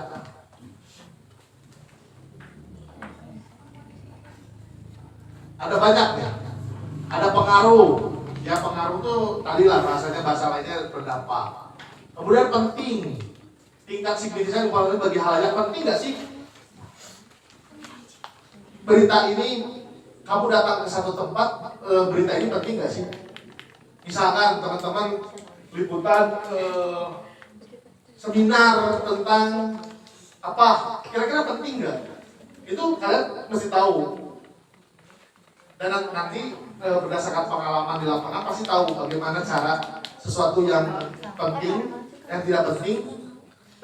S1: Ada banyak nih. Ada pengaruh. Ya pengaruh tuh tadi lah bahasanya, bahasa lainnya berdampak. Kemudian penting. Tingkat signifikan bagi halayak penting nggak sih? Berita ini, kamu datang ke satu tempat, berita ini penting nggak sih? Misalkan teman-teman liputan seminar tentang apa, kira-kira penting nggak? Itu kalian mesti tahu. Dan nanti berdasarkan pengalaman di lapangan pasti tahu bagaimana cara sesuatu yang penting, yang tidak penting,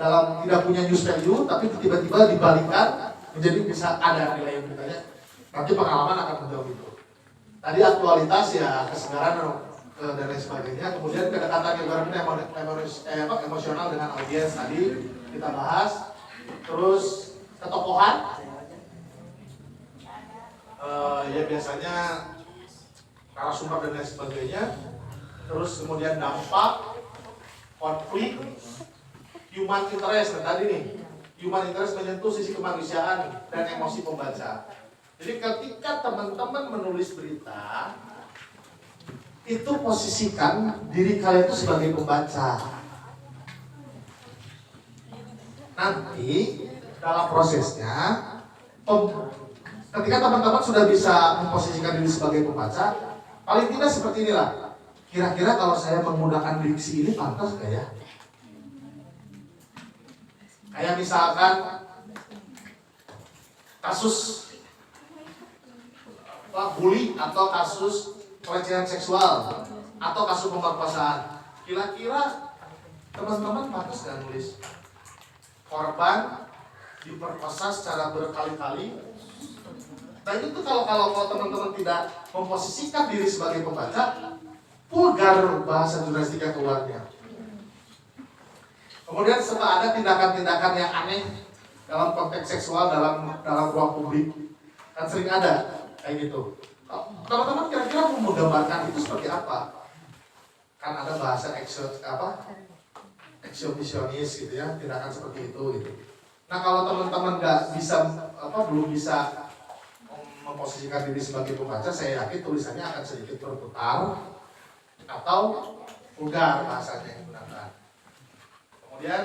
S1: dalam tidak punya news value, tapi tiba-tiba dibalikan menjadi bisa ada nilai yang beritanya. Nanti pengalaman akan menjawab itu. Tadi aktualitas ya, kesegaran dan lain sebagainya. Kemudian kedekatan emosional dengan audiens tadi kita bahas. Terus ketokohan Ya biasanya narasumber dan lain sebagainya, terus kemudian dampak, konflik, human interest, tadi nih, human interest menyentuh sisi kemanusiaan dan emosi pembaca. Jadi ketika teman-teman menulis berita, itu posisikan diri kalian itu sebagai pembaca. Nanti dalam prosesnya, ketika teman-teman sudah bisa memposisikan diri sebagai pembaca, paling tidak seperti inilah. Kira-kira kalau saya menggunakan diksi ini pantas gak ya? Kayak misalkan kasus bully atau kasus pelecehan seksual atau kasus pemerkosaan. Kira-kira teman-teman pantas gak nulis korban diperkosa secara berkali-kali? Dan itu kalau teman-teman tidak memposisikan diri sebagai pembaca, vulgar bahasa jurnalistika keluarnya. Kemudian setelah ada tindakan-tindakan yang aneh dalam konteks seksual dalam ruang publik, kan sering ada kayak gitu. Teman-teman kira-kira mau menggambarkan itu seperti apa? Kan ada bahasa ekshibsionis gitu ya, tindakan seperti itu gitu. Nah kalau teman-teman belum bisa memposisikan diri sebagai pembaca, saya yakin tulisannya akan sedikit berputar atau vulgar bahasanya yang digunakan. Kemudian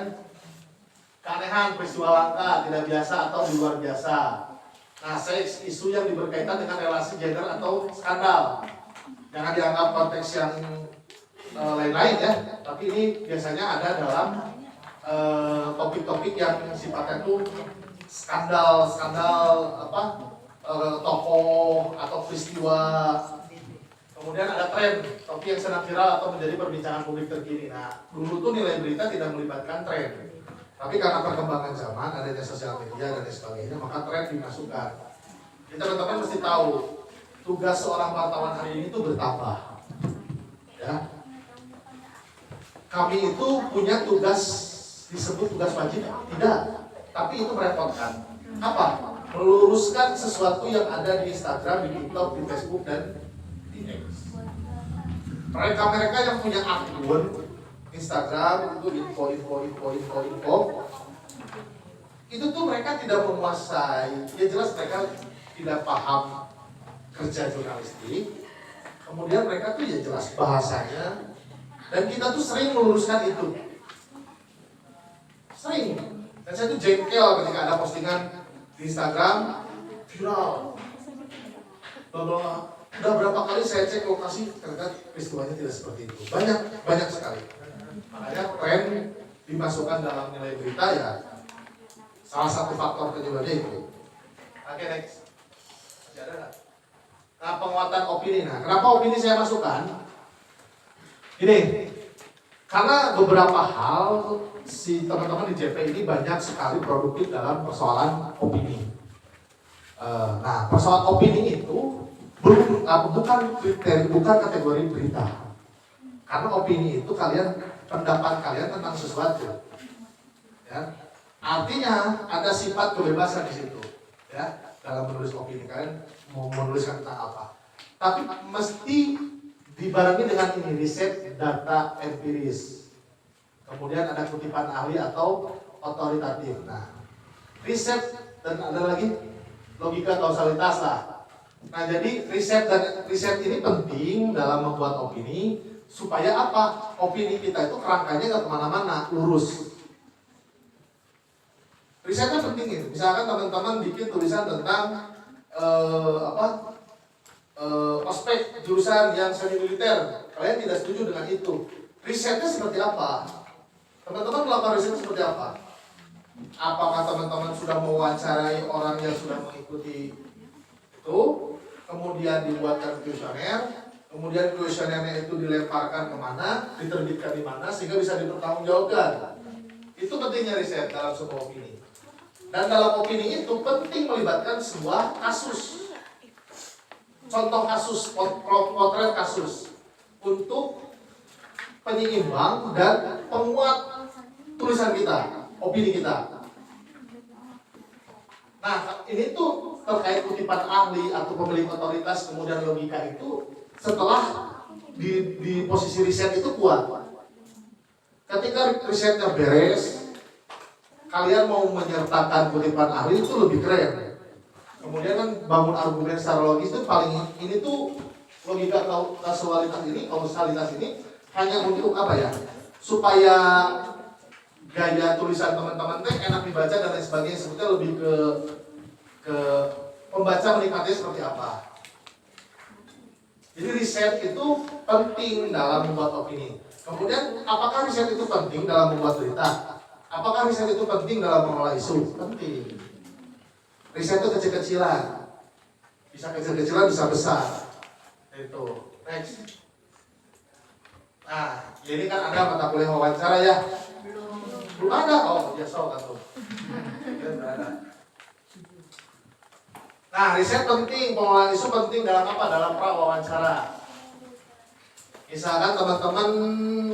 S1: keanehan, peristiwa langka, tidak biasa atau di luar biasa. Nah, isu yang berkaitan dengan relasi gender atau skandal. Jangan dianggap konteks yang lain-lain ya, tapi ini biasanya ada dalam topik-topik yang sifatnya itu skandal tokoh atau peristiwa. Kemudian ada tren, topik yang sedang viral atau menjadi perbincangan publik terkini. Nah, dulu tuh nilai berita tidak melibatkan tren. Tapi karena perkembangan zaman, adanya sosial media dan lain sebagainya, maka tren dimasukkan. Jadi teman-teman mesti tahu, tugas seorang wartawan hari ini itu bertambah. Ya. Kami itu punya tugas disebut tugas wajib? Tidak. Tapi itu merepotkan. Apa? Meluruskan sesuatu yang ada di Instagram, di TikTok, di Facebook, dan di X. Mereka yang punya akun Instagram itu info, itu tuh mereka tidak menguasai. Ya jelas mereka tidak paham kerja jurnalistik. Kemudian mereka tuh ya jelas bahasanya. Dan kita tuh sering meluruskan itu. Sering. Dan saya tuh jengkel ketika ada postingan di Instagram viral. Bahwa udah berapa kali saya cek lokasi, ternyata peristiwanya tidak seperti itu. Banyak sekali. Makanya tren dimasukkan dalam nilai berita ya salah satu faktor penyebabnya itu. Oke, next. Masih ada nggak? Nah, penguatan opini. Nah, kenapa opini saya masukkan? Ini karena beberapa hal si teman-teman di JP ini banyak sekali produktif dalam persoalan opini. Nah, persoalan opini itu bukan kategori berita. Karena opini itu pendapat kalian tentang sesuatu. Ya. Artinya ada sifat kebebasan di situ. Ya, dalam menulis opini kalian mau menuliskan tentang apa. Tapi mesti dibarengi dengan ini riset data empiris. Kemudian ada kutipan ahli atau otoritatif. Nah, riset dan ada lagi logika kausalitas lah. Nah, jadi riset ini penting dalam membuat opini supaya apa? Opini kita itu kerangkanya nggak kemana-mana, lurus. Risetnya penting itu. Misalkan teman-teman bikin tulisan tentang ospek jurusan yang semi militer, kalian tidak setuju dengan itu. Risetnya seperti apa? Teman-teman melakukan riset seperti apa? Apakah teman-teman sudah mewawancarai orang yang sudah mengikuti itu? Kemudian dibuatkan kuesioner, kemudian kuesionernya itu dilemparkan kemana, diterbitkan di mana, sehingga bisa dipertanggungjawabkan. Itu pentingnya riset dalam sebuah opini. Dan dalam opini itu penting melibatkan sebuah kasus. Contoh kasus, potret kasus untuk penyeimbang dan penguat tulisan kita, opini kita. Nah, ini tuh terkait kutipan ahli atau pemilik otoritas kemudian logika itu setelah di posisi riset itu kuat. Ketika risetnya beres, kalian mau menyertakan kutipan ahli itu lebih keren. Kemudian kan bangun argumen secara logis itu paling ini tuh logika kausalitas ini hanya untuk apa ya? Supaya gaya tulisan teman-teman teh enak dibaca dan lain sebagainya, sebetulnya lebih ke pembaca menikmatinya seperti apa. Jadi riset itu penting dalam membuat opini. Kemudian apakah riset itu penting dalam membuat berita? Apakah riset itu penting dalam mengelola isu? Penting. Riset itu kecil-kecilan. Bisa kecil-kecilan, bisa besar. Itu. Next. Nah, ini kan ada mata kuliah wawancara ya. Belum ada. Oh, ya so kan tuh. Nah, riset penting, pengelolaan isu penting dalam apa? Dalam prawawancara. Misalkan teman-teman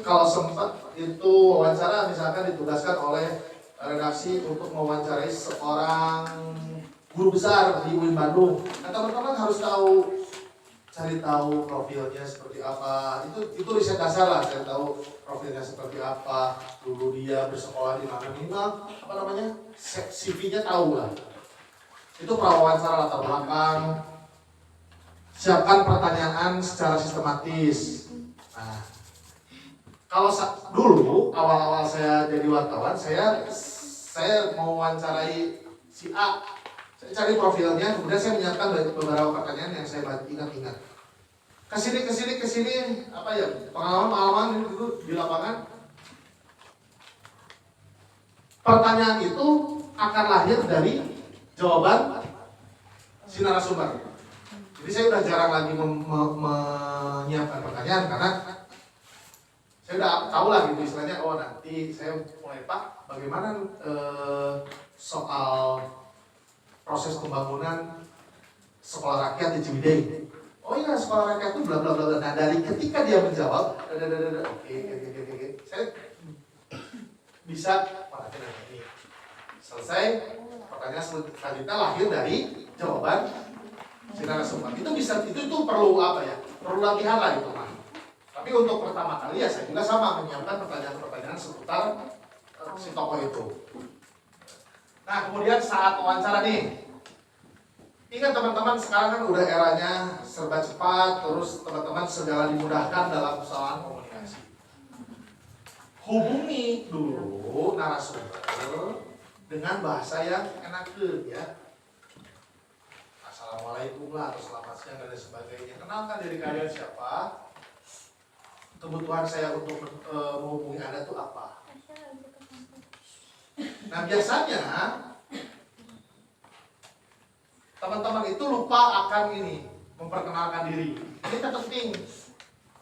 S1: kalau sempat itu wawancara, misalkan ditugaskan oleh redaksi untuk mewawancarai seorang guru besar di UIN Bandung. Nah, teman-teman harus cari tahu profilnya seperti apa. Itu riset dasar lah, cari tahu profilnya seperti apa. Dulu dia bersekolah di mana, minimal apa namanya? CV-nya tahu lah. Itu prawawancara latar belakang. Siapkan pertanyaan secara sistematis. Nah, kalau dulu awal-awal saya jadi wartawan, saya mau wawancarai si A. Saya cari profilnya, kemudian saya menyiapkan beberapa pertanyaan yang saya ingat-ingat. Kesini, apa ya, pengalaman ini dulu di lapangan. Pertanyaan itu akan lahir dari jawaban si narasumber. Jadi saya udah jarang lagi menyiapkan pertanyaan karena saya udah tahu lah gitu istilahnya. Oh nanti saya mulai Pak, bagaimana soal proses pembangunan sekolah rakyat di Ciwidey? Oh iya, sekolah rakyat itu bla bla bla. Nah dari ketika dia menjawab, oke, saya bisa perhatian ini selesai. Pertanyaan selanjutnya lahir dari jawaban si narasumber. Itu perlu apa ya? Perlu latihan lah itu mah. Tapi untuk pertama kali ya saya juga sama menyiapkan pertanyaan-pertanyaan seputar si tokoh itu. Nah kemudian saat wawancara nih, ingat teman-teman sekarang kan udah eranya serba cepat, terus teman-teman segala dimudahkan dalam persoalan komunikasi. Hubungi dulu narasumber dengan bahasa yang enak ya. Assalamualaikum lah atau selamat siang dan sebagainya. Kenalkan diri kalian siapa, kebutuhan saya untuk menghubungi Anda itu apa. Nah biasanya teman-teman itu lupa akan ini, memperkenalkan diri. Ini penting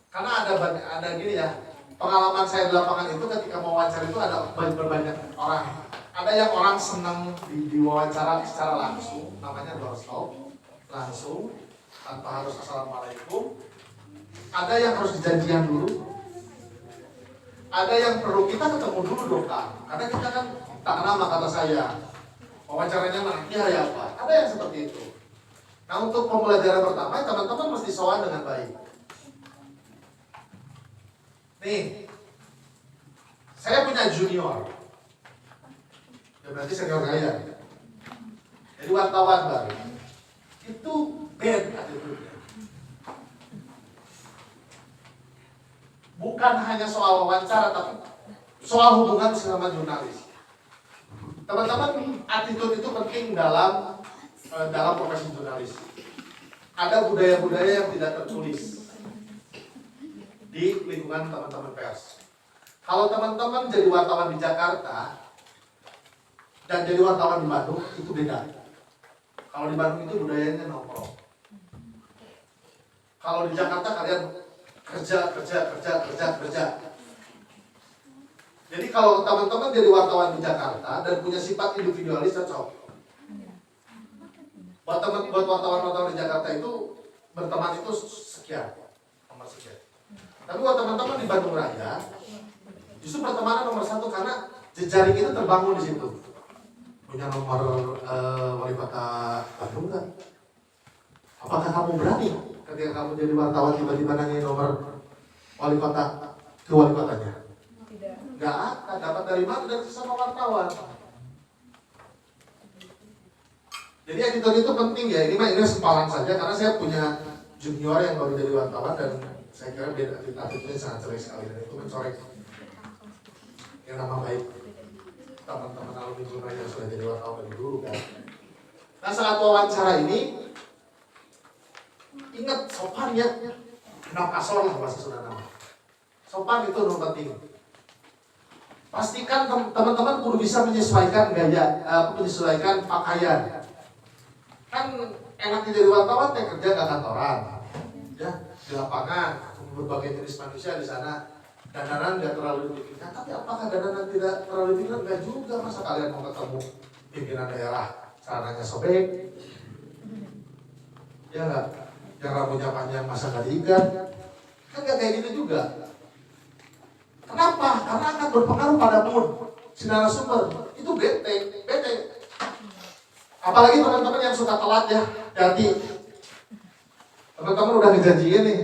S1: karena ada gini ya, pengalaman saya di lapangan itu ketika mau wawancara itu ada berbanyak orang. Ada yang orang senang diwawancara secara langsung, namanya doorstop, langsung tanpa harus assalamualaikum. Ada yang harus dijanjian dulu. Ada yang perlu kita ketemu dulu dong Kak, karena kita kan tak kenal kata saya. Wawancaranya nanti hari apa? Ada yang seperti itu. Nah untuk pembelajaran pertama, teman-teman mesti sowan dengan baik. Nih, saya punya junior. Ya berarti senior saya. Jadi wartawan baru. Itu bad attitude-nya. Bukan hanya soal wawancara, tapi soal hubungan sesama jurnalis. Teman-teman, attitude itu penting dalam profesi jurnalis. Ada budaya-budaya yang tidak tertulis di lingkungan teman-teman pers. Kalau teman-teman jadi wartawan di Jakarta dan jadi wartawan di Bandung itu beda. Kalau di Bandung itu budayanya nongkrong. Kalau di Jakarta kalian kerja. Jadi kalau teman-teman jadi wartawan di Jakarta dan punya sifat individualis cocok. Buat wartawan-wartawan di Jakarta itu berteman itu sekian, nomor sekian. Tapi buat teman-teman di Bandung Raya, justru pertemanan nomor satu karena jejaring itu terbangun di situ. punya nomor wali kota Bandung nggak? Apakah kamu berani ketika kamu jadi wartawan tiba-tiba nanya nomor wali kota ke wali kotanya?
S2: Tidak.
S1: Nggak akan. Dapat dari mana? Dari sesama wartawan. Jadi attitude itu penting ya. Ini sempalan saja karena saya punya junior yang baru jadi wartawan dan saya kira dia attitude-nya sangat ceria sekali dan itu mencorek yang nama baik teman-teman alumni jurnal yang sudah jadi wartawan lebih dulu kan. Nah saat wawancara ini ingat sopan ya, kenapa asor lah bahasa Sunda nama. Sopan itu nomor penting. Pastikan teman-teman kudu bisa menyesuaikan gaya, menyesuaikan pakaian. Kan enaknya jadi wartawan teh kerja ke kantoran, ya di lapangan, berbagai jenis manusia di sana. Dandanan nggak terlalu dipikirkan, tapi apakah dandanan tidak terlalu dipikirkan? Nggak juga, masa kalian mau ketemu pimpinan daerah celananya sobek, ya nggak? Yang rambutnya panjang masa nggak diikat, kan nggak kayak gitu juga. Kenapa? Karena akan berpengaruh pada mood si narasumber. Itu bete. Apalagi teman-teman yang suka telat ya, hati. Teman-teman udah ngejanjiin nih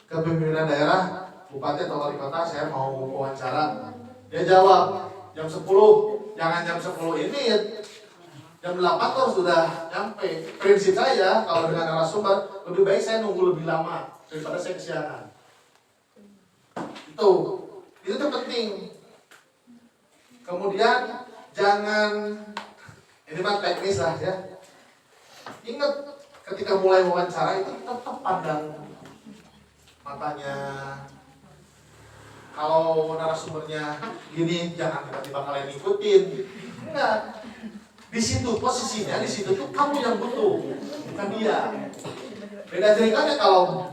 S1: ke pimpinan daerah, bupati atau wali kota, saya mau wawancara. Dia jawab jam 10, jangan jam 10 ini ya. Jam 8 tuh sudah nyampe. Prinsip saya kalau dengan narasumber, lebih baik saya nunggu lebih lama daripada saya kesiangan. Itu tuh penting. Kemudian jangan, ini mah teknis lah ya. Ingat ketika mulai wawancara itu tetap pandang matanya. Kalau narasumbernya gini, jangan tiba-tiba kalian ikutin. Enggak. Di situ posisinya, di situ tuh kamu yang butuh, bukan dia. Beda ceritanya kalau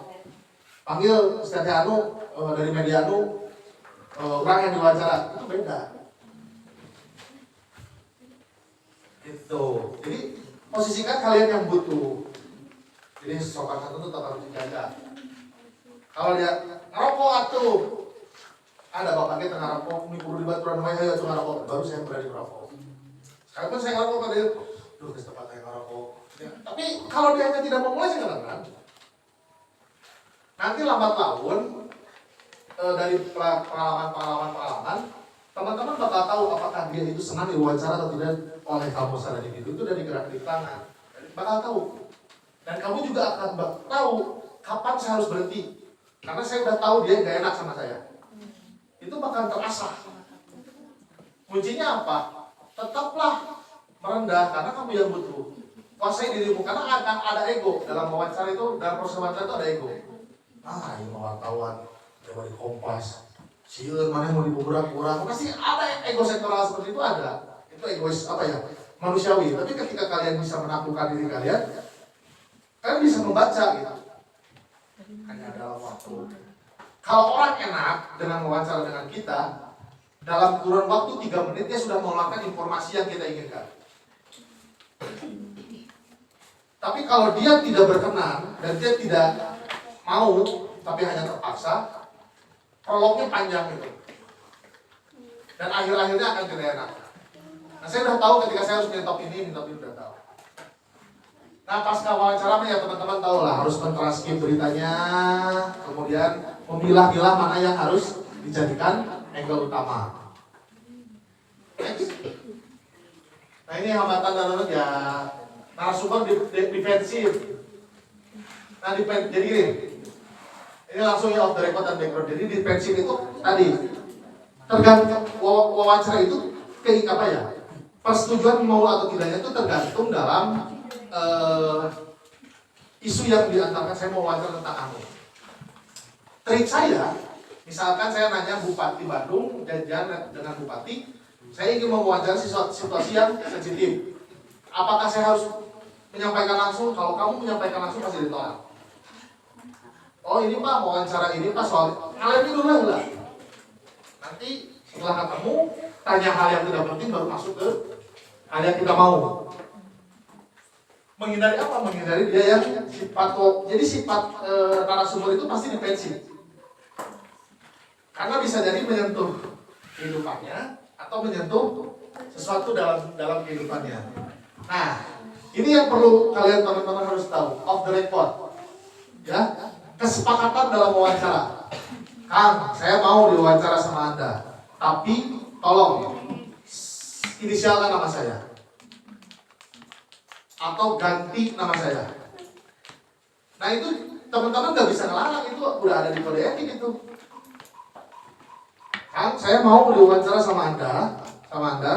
S1: panggil Ustaz Anu dari media Anu, orang yang diwawancara itu beda. Itu. Jadi posisikan kalian yang butuh. Jadi sopan satu tetap harus dijaga. Kalau dia ngerokok atuh, ada bapaknya tengah rokok, ini perlu dibaturan wae ayo tengah rokok, baru saya berani merokok. Sekarang pun saya ngerokok pada dia, duh ke tempat saya ngerokok. Ya. Tapi kalau dia hanya tidak mau mulai saya nggak. Nanti lambat laun dari pengalaman, teman-teman bakal tahu apakah dia itu senang diwawancara atau tidak oleh kamu secara individu. Itu dari gerak-gerik tangan, bakal tahu. Dan kamu juga akan tahu kapan saya harus berhenti. Karena saya udah tahu dia gak enak sama saya. Itu bakal terasa. Kuncinya apa? Tetaplah merendah karena kamu yang butuh. Kuasai dirimu karena akan ada ego dalam wawancara itu, dalam proses wawancara itu ada ego. Ini wartawan coba di Kompas. Sieun mana mau diburak-burak. Pasti ada ego sektoral seperti itu ada. Itu egois apa ya? Manusiawi. Tapi ketika kalian bisa menaklukkan diri kalian bisa membaca gitu. Hanya dalam waktu. Kalau orang enak dengan wawancara dengan kita, dalam kurun waktu 3 menit dia sudah mengeluarkan informasi yang kita inginkan. Tapi kalau dia tidak berkenan dan dia tidak mau, tapi hanya terpaksa, prolognya panjang itu. Dan akhir-akhirnya akan tidak enak. Nah saya udah tahu ketika saya harus mentok ini udah tahu. Nah pasca wawancara ya teman-teman tahu lah harus mentranskrip beritanya, kemudian memilah-milah mana yang harus dijadikan angle utama. Next. Nah ini hambatan dan ya narasumber defensif. Nah jadi ini langsung ya off the record dan background. Jadi defensif itu tadi tergantung wawancara itu kayak apa ya? Persetujuan mau atau tidaknya itu tergantung dalam isu yang diantarkan. Saya mau wawancara tentang anu. Trik saya, misalkan saya nanya Bupati Bandung, janjian dengan Bupati, saya ingin mewawancara situasi yang sensitif. Apakah saya harus menyampaikan langsung? Kalau kamu menyampaikan langsung pasti ditolak. Oh ini Pak, wawancara ini Pak soal kalian dulu lah. Nanti setelah ketemu, tanya hal yang tidak penting baru masuk ke hal yang kita mau. Menghindari apa? Menghindari dia yang sifat narasumber itu pasti defensif. Karena bisa jadi menyentuh kehidupannya atau menyentuh sesuatu dalam kehidupannya. Nah, ini yang perlu kalian teman-teman harus tahu, off the record. Ya, kesepakatan dalam wawancara. Kang, saya mau diwawancara sama Anda, tapi tolong inisialkan nama saya atau ganti nama saya. Nah itu teman-teman nggak bisa ngelarang, itu udah ada di kode etik itu. Kang, saya mau diwawancara sama Anda,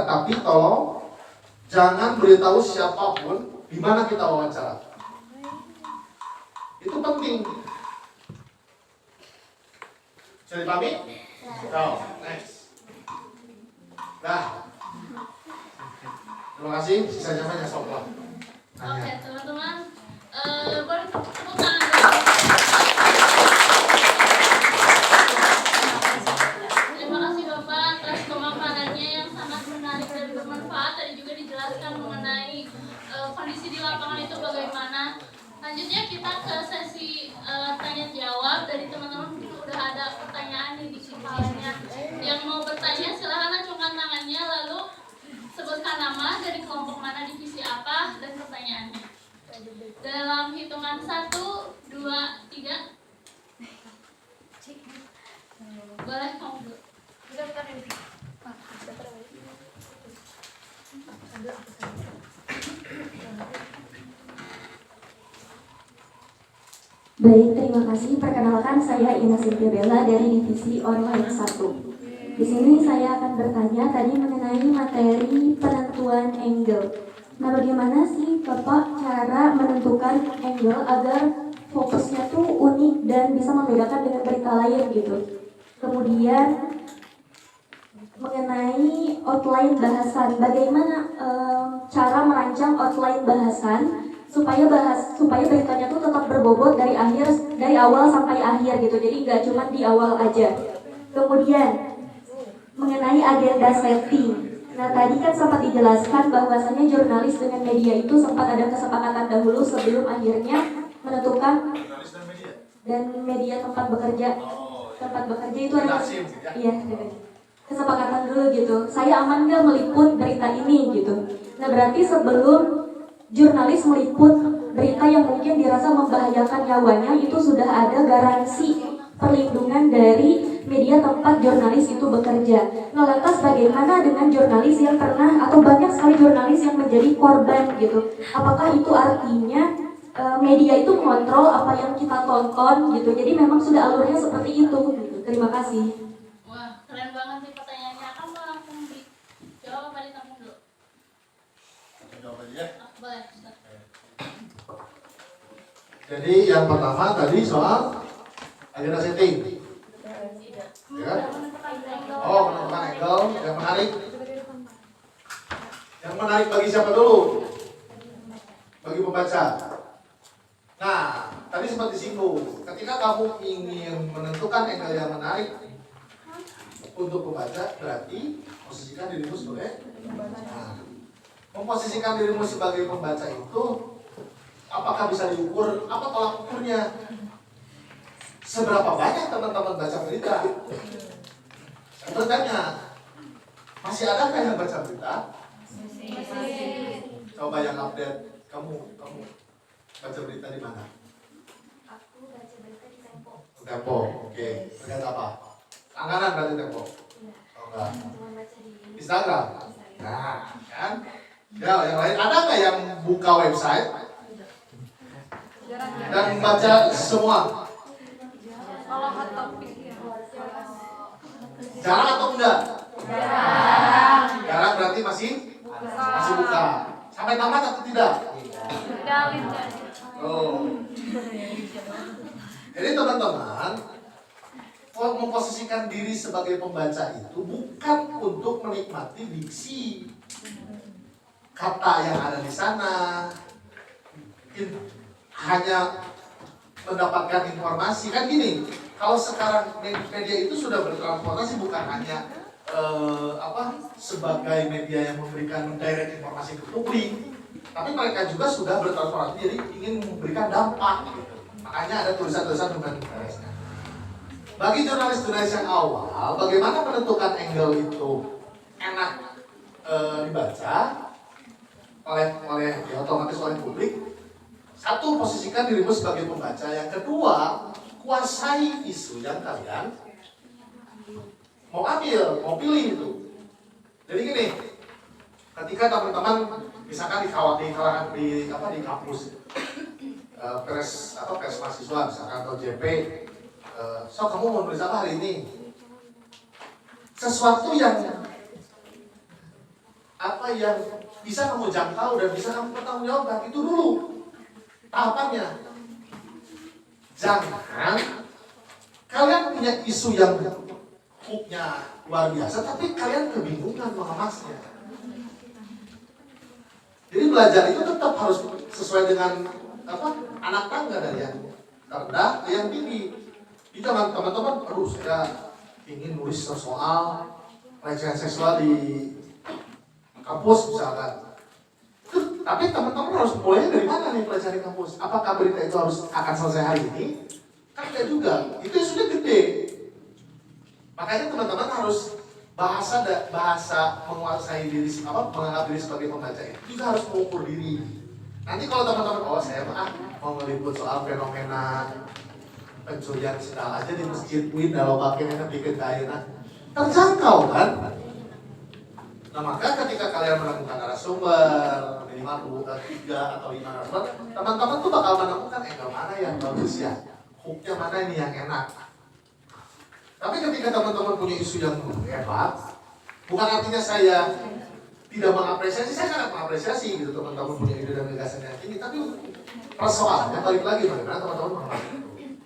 S1: tapi tolong jangan beritahu siapapun di mana kita wawancara. Itu penting. Bisa dipahami? No, next. Nah, terima kasih. Sisanya banyak soal.
S3: Oke, teman-teman, boleh tepuk tangan dulu. Terima kasih Bapak atas pemaparannya yang sangat menarik dan bermanfaat. Tadi juga dijelaskan mengenai kondisi di lapangan itu bagaimana. Selanjutnya kita ke sesi tanya jawab. Dari teman-teman mungkin udah ada pertanyaan nih di kepalanya. Yang mau bertanya silahkan acungkan tangannya, lalu sebutkan nama, dari kelompok mana, divisi apa, dan pertanyaannya. Dalam hitungan 1, 2, 3. Boleh kamu dulu.
S4: Baik, terima kasih. Perkenalkan, saya Ina Cynthia Bella dari divisi online 1. Di sini saya akan bertanya tadi mengenai materi penentuan angle. Nah, bagaimana sih Bapak cara menentukan angle agar fokusnya tuh unik dan bisa membedakan dengan berita lain gitu. Kemudian mengenai outline bahasan, bagaimana cara merancang outline bahasan supaya beritanya tuh tetap berbobot dari awal sampai akhir gitu. Jadi nggak cuma di awal aja. Kemudian mengenai agenda setting. Nah, tadi kan sempat dijelaskan bahwasannya jurnalis dengan media itu sempat ada kesepakatan dahulu sebelum akhirnya menentukan
S1: Jurnalis dan media.
S4: dan media tempat bekerja. Tempat bekerja itu ada iya, kesepakatan dulu gitu. Saya aman nggak meliput berita ini gitu. Nah, berarti sebelum jurnalis meliput berita yang mungkin dirasa membahayakan nyawanya itu sudah ada garansi perlindungan dari media tempat jurnalis itu bekerja. Nah, lantas bagaimana dengan jurnalis yang pernah atau banyak sekali jurnalis yang menjadi korban gitu? Apakah itu artinya media itu mengontrol apa yang kita tonton gitu? Jadi memang sudah alurnya seperti itu gitu. Terima kasih.
S3: Wah, keren banget nih pertanyaannya. Kamu langsung dijawab apa ditampung dulu?
S1: Jawab aja ya.
S3: Boleh, Ustaz.
S1: Jadi yang pertama tadi soal agenda setting. Ya. Oh, menentukan angle yang menarik. Yang menarik bagi siapa dulu? Bagi pembaca. Nah, tadi sempat disinggung. Ketika kamu ingin menentukan angle yang menarik untuk pembaca, berarti posisikan dirimu sebagai pembaca. Memposisikan dirimu sebagai pembaca itu apakah bisa diukur? Apa tolak ukurnya? Seberapa banyak teman-teman baca berita? Saya bertanya, masih adakah yang baca berita? Coba yang update, kamu baca berita di mana?
S4: Aku baca berita di Tempo.
S1: Tempo, oke. Ternyata apa? Langganan berarti Tempo? Oh enggak.
S4: Cuma baca di
S1: Instagram? Nah, kan? Ya, yang lain ada nggak yang buka website dan baca semua?
S2: Kalau hot topic ya.
S1: Jarang atau enggak? Jarang berarti masih buka. Sampai tamat atau tidak?
S2: Dalin aja.
S1: Oh. Jadi teman-teman, memposisikan diri sebagai pembaca itu bukan untuk menikmati diksi kata yang ada di sana, hanya mendapatkan informasi. Kan gini, kalau sekarang media itu sudah bertransportasi bukan hanya sebagai media yang memberikan direct informasi ke publik, tapi mereka juga sudah bertransportasi jadi ingin memberikan dampak gitu. Makanya ada tulisan-tulisan dengan interestnya. Bagi jurnalis-jurnalis yang awal, bagaimana menentukan angle itu enak dibaca oleh ya otomatis oleh publik. Satu, posisikan dirimu sebagai pembaca. Yang kedua, kuasai isu yang kalian mau ambil, mau pilih itu. Jadi gini, ketika teman-teman misalkan di kampus pers mahasiswa misalkan atau JP, so kamu mau nulis apa hari ini? Sesuatu yang bisa kamu jangkau dan bisa kamu pertanggungjawabkan, itu dulu tahapannya. Jangan kalian punya isu yang hooknya luar biasa, tapi kalian kebingungan mengemasnya. Jadi belajar itu tetap harus sesuai dengan anak tangga dari yang terendah ke yang tinggi. Jadi teman-teman, aduh saya ingin nulis soal pelecehan seksual di kampus misalkan. Tapi teman-teman harus mulainya dari mana nih pelecehan di kampus? Apakah berita itu akan selesai hari ini? Kan tidak juga. Itu sudah gede. Makanya teman-teman harus bahasa menguasai diri, menganggap diri sebagai pembaca itu juga harus mengukur diri. Nanti kalau teman-teman, saya mau meliput soal fenomena pencurian sendal aja di masjid Win, kalau pakainya bikin kayaknya terjangkau kan? Nah maka ketika kalian menemukan narasumber minimal 3 atau 5 narasumber, teman-teman tuh bakal menemukan angle mana yang bagus ya, hooknya mana ini yang enak. Tapi ketika teman-teman punya isu yang hebat, bukan artinya saya tidak mengapresiasi, saya sangat mengapresiasi gitu teman-teman punya ide dan gagasan yang tinggi. Tapi persoalannya balik lagi bagaimana teman-teman mengambil itu.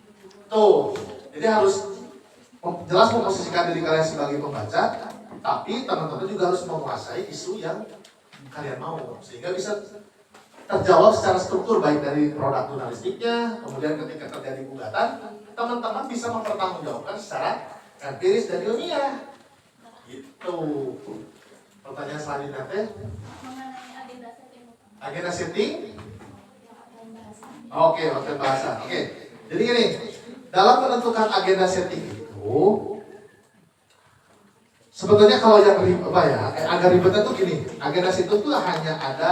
S1: Tuh, jadi harus jelas memposisikan diri kalian sebagai pembaca, tapi teman-teman juga harus menguasai isu yang kalian mau, sehingga bisa terjawab secara struktur baik dari produk jurnalistiknya, kemudian ketika terjadi gugatan, teman-teman bisa mempertanggungjawabkan secara empiris dan ilmiah. Gitu. Pertanyaan selanjutnya teh
S3: mengenai agenda setting.
S1: agenda setting. Oke, waktu bahasa. Oke. Jadi gini, dalam menentukan agenda setting itu sebetulnya kalau yang agak ribetnya tuh gini, agenda setting tuh hanya ada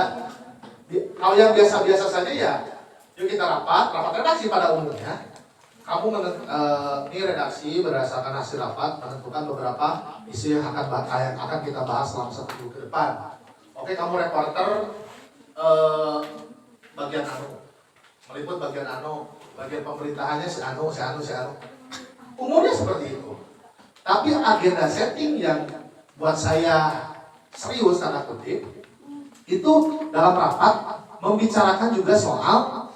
S1: kalau yang biasa-biasa saja ya, yuk kita rapat redaksi pada umumnya. Kamu ini redaksi berdasarkan hasil rapat menentukan beberapa isu yang akan kita bahas selama 1 minggu ke depan. Oke, kamu reporter bagian meliput bagian bagian pemerintahannya si anu. Umumnya seperti itu. Tapi agenda setting yang buat saya serius tanda kutip itu dalam rapat membicarakan juga soal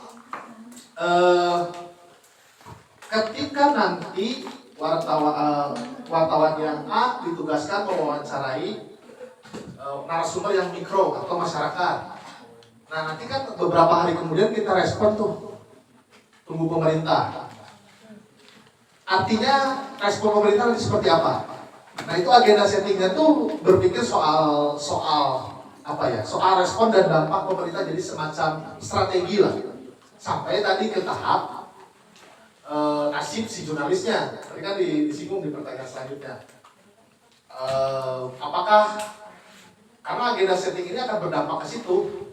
S1: ketika nanti wartawan yang A ditugaskan mewawancarai narasumber yang mikro atau masyarakat. Nah nanti kan beberapa hari kemudian kita respon tuh, tunggu pemerintah. Artinya respon pemerintah nanti seperti apa? Nah itu agenda settingnya tuh berpikir soal respon dan dampak pemerintah, jadi semacam strategi lah. Sampai tadi ke tahap nasib si jurnalisnya, tadi kan disinggung di pertanyaan selanjutnya. Apakah karena agenda setting ini akan berdampak ke situ?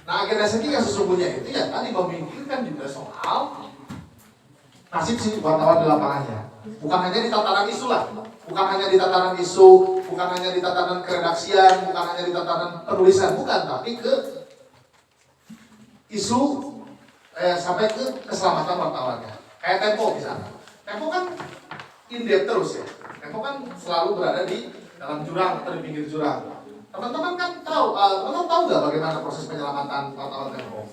S1: Nah agenda setting yang sesungguhnya itu ya tadi memikirkan juga soal nasib si wartawan di lapangannya. Bukan hanya di tataran isu lah, bukan hanya di tataran isu, bukan hanya di tataran keredaksian, bukan hanya di tataran penulisan, bukan, tapi ke isu sampai ke keselamatan wartawannya. Kayak Tempo misalnya. Tempo kan in-depth terus ya. Tempo kan selalu berada di dalam jurang atau di pinggir jurang. Teman-teman kan tahu, tahu nggak bagaimana proses penyelamatan wartawan Tempo?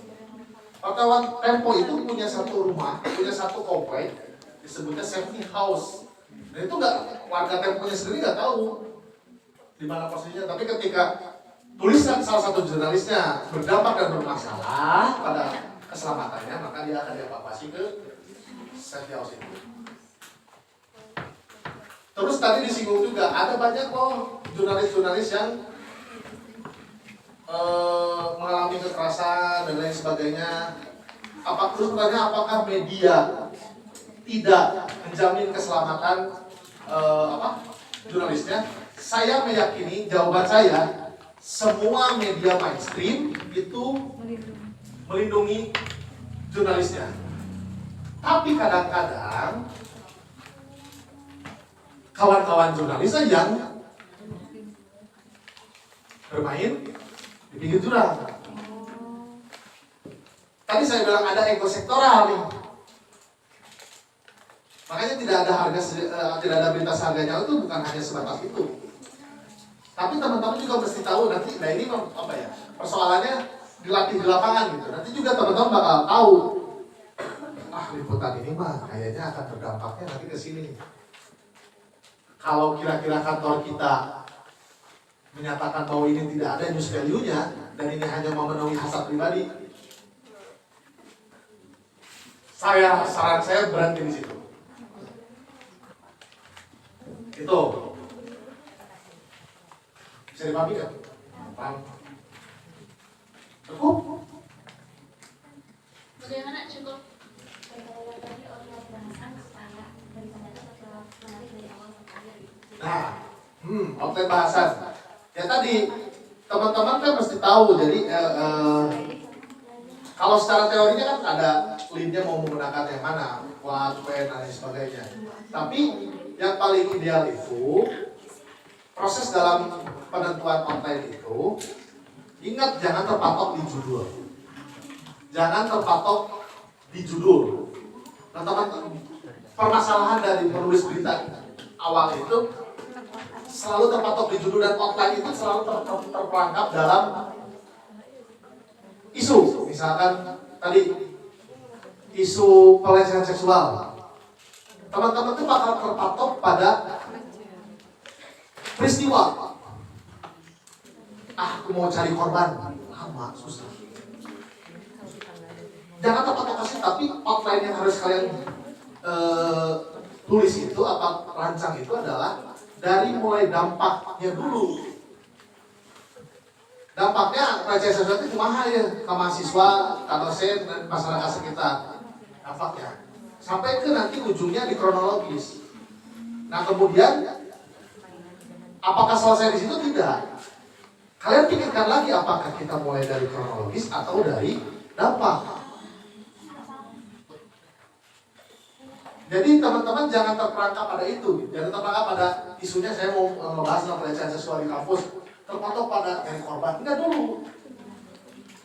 S1: Wartawan Tempo itu punya satu rumah, punya satu komplek, disebutnya safety house. Dan itu nggak, warga Temponya sendiri nggak tahu di mana posisinya. Tapi ketika tulisan salah satu jurnalisnya berdampak dan bermasalah pada keselamatannya, maka dia akan dievakuasi ke safety house itu. Terus tadi disinggung juga, ada banyak kok jurnalis-jurnalis yang mengalami kekerasan dan lain sebagainya. Terus pertanyaan, apakah media tidak menjamin keselamatan jurnalisnya? saya meyakini jawaban saya, semua media mainstream itu melindungi jurnalisnya. Tapi kadang-kadang kawan-kawan jurnalis yang bermain di pinggir jurang. Tadi saya bilang ada ekosektoral nih. Makanya tidak ada berita harganya itu bukan hanya sebatas itu. Tapi teman-teman juga mesti tahu nanti, nah ini apa ya, persoalannya dilatih di lapangan gitu. Nanti juga teman-teman bakal tahu, liputan ini mah kayaknya akan berdampaknya nanti ke sini. Kalau kira-kira kantor kita menyatakan bahwa ini tidak ada news value-nya dan ini hanya memenuhi hasrat pribadi, saran saya berhenti di situ. Itu bisa dipahami kan? Paham? Cukup?
S3: Bagaimana cukup?
S1: Nah, outline bahasan. Ya tadi teman-teman kan mesti tahu. Jadi kalau secara teorinya kan ada lead-nya mau menggunakan yang mana, what, when, dan lain sebagainya. Tapi yang paling ideal itu proses dalam penentuan outline itu, ingat jangan terpatok di judul. Jangan terpatok di judul. Teman-teman, permasalahan dari menulis berita awal itu selalu terpatok di judul dan outline itu selalu terperangkap dalam isu. Misalkan tadi isu pelecehan seksual, teman-teman itu bakal terpatok pada peristiwa. Aku mau cari korban, lama, susah. Jangan terpatok kasih, tapi outline yang harus kalian tulis itu apa rancang itu adalah dari mulai dampaknya dulu. Dampaknya pelecehan seksual itu cuma ya ke mahasiswa, ke dosen, dan masyarakat sekitar. Dampaknya sampai ke nanti ujungnya di kronologis. Nah kemudian apakah selesai di situ? Tidak. Kalian pikirkan lagi apakah kita mulai dari kronologis atau dari dampak. Jadi teman-teman jangan terperangkap pada itu, jangan terperangkap pada isunya saya mau membahas tentang pelecehan seksual di kampus, terpatok pada dari korban. Enggak dulu.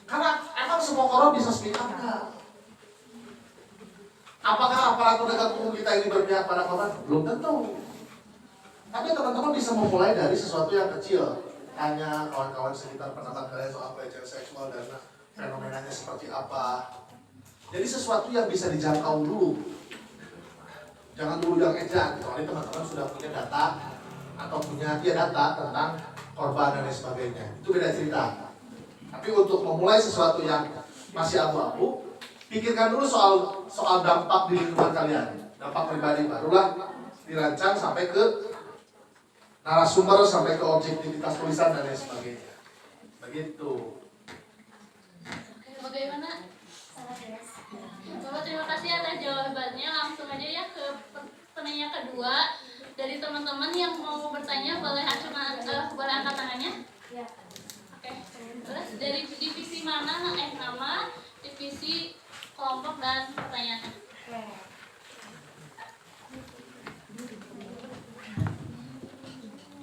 S1: Karena emang semua korban bisa speak up enggak? Apakah aparatur penegak hukum kita ini berpihak pada korban? Belum tentu. Tapi teman-teman bisa memulai dari sesuatu yang kecil. Tanya kawan-kawan sekitar pendapat kalian soal pelecehan seksual dan fenomenanya seperti apa. Jadi sesuatu yang bisa dijangkau dulu. Jangan dulu yang edan, kecuali teman-teman sudah punya data atau punya data tentang korban dan lain sebagainya. Itu beda cerita. Tapi untuk memulai sesuatu yang masih abu-abu, pikirkan dulu soal dampak di lingkungan kalian, dampak pribadi, barulah dirancang sampai ke narasumber, sampai ke objektivitas tulisan dan lain sebagainya. Begitu.
S3: Bagaimana? Bapak terima kasih atas jawabannya. Langsung aja ya ke penanya kedua. Dari teman-teman yang mau bertanya boleh boleh angkat tangannya. Ya. Oke. Terus dari divisi mana? Nama, divisi, kelompok dan pertanyaannya.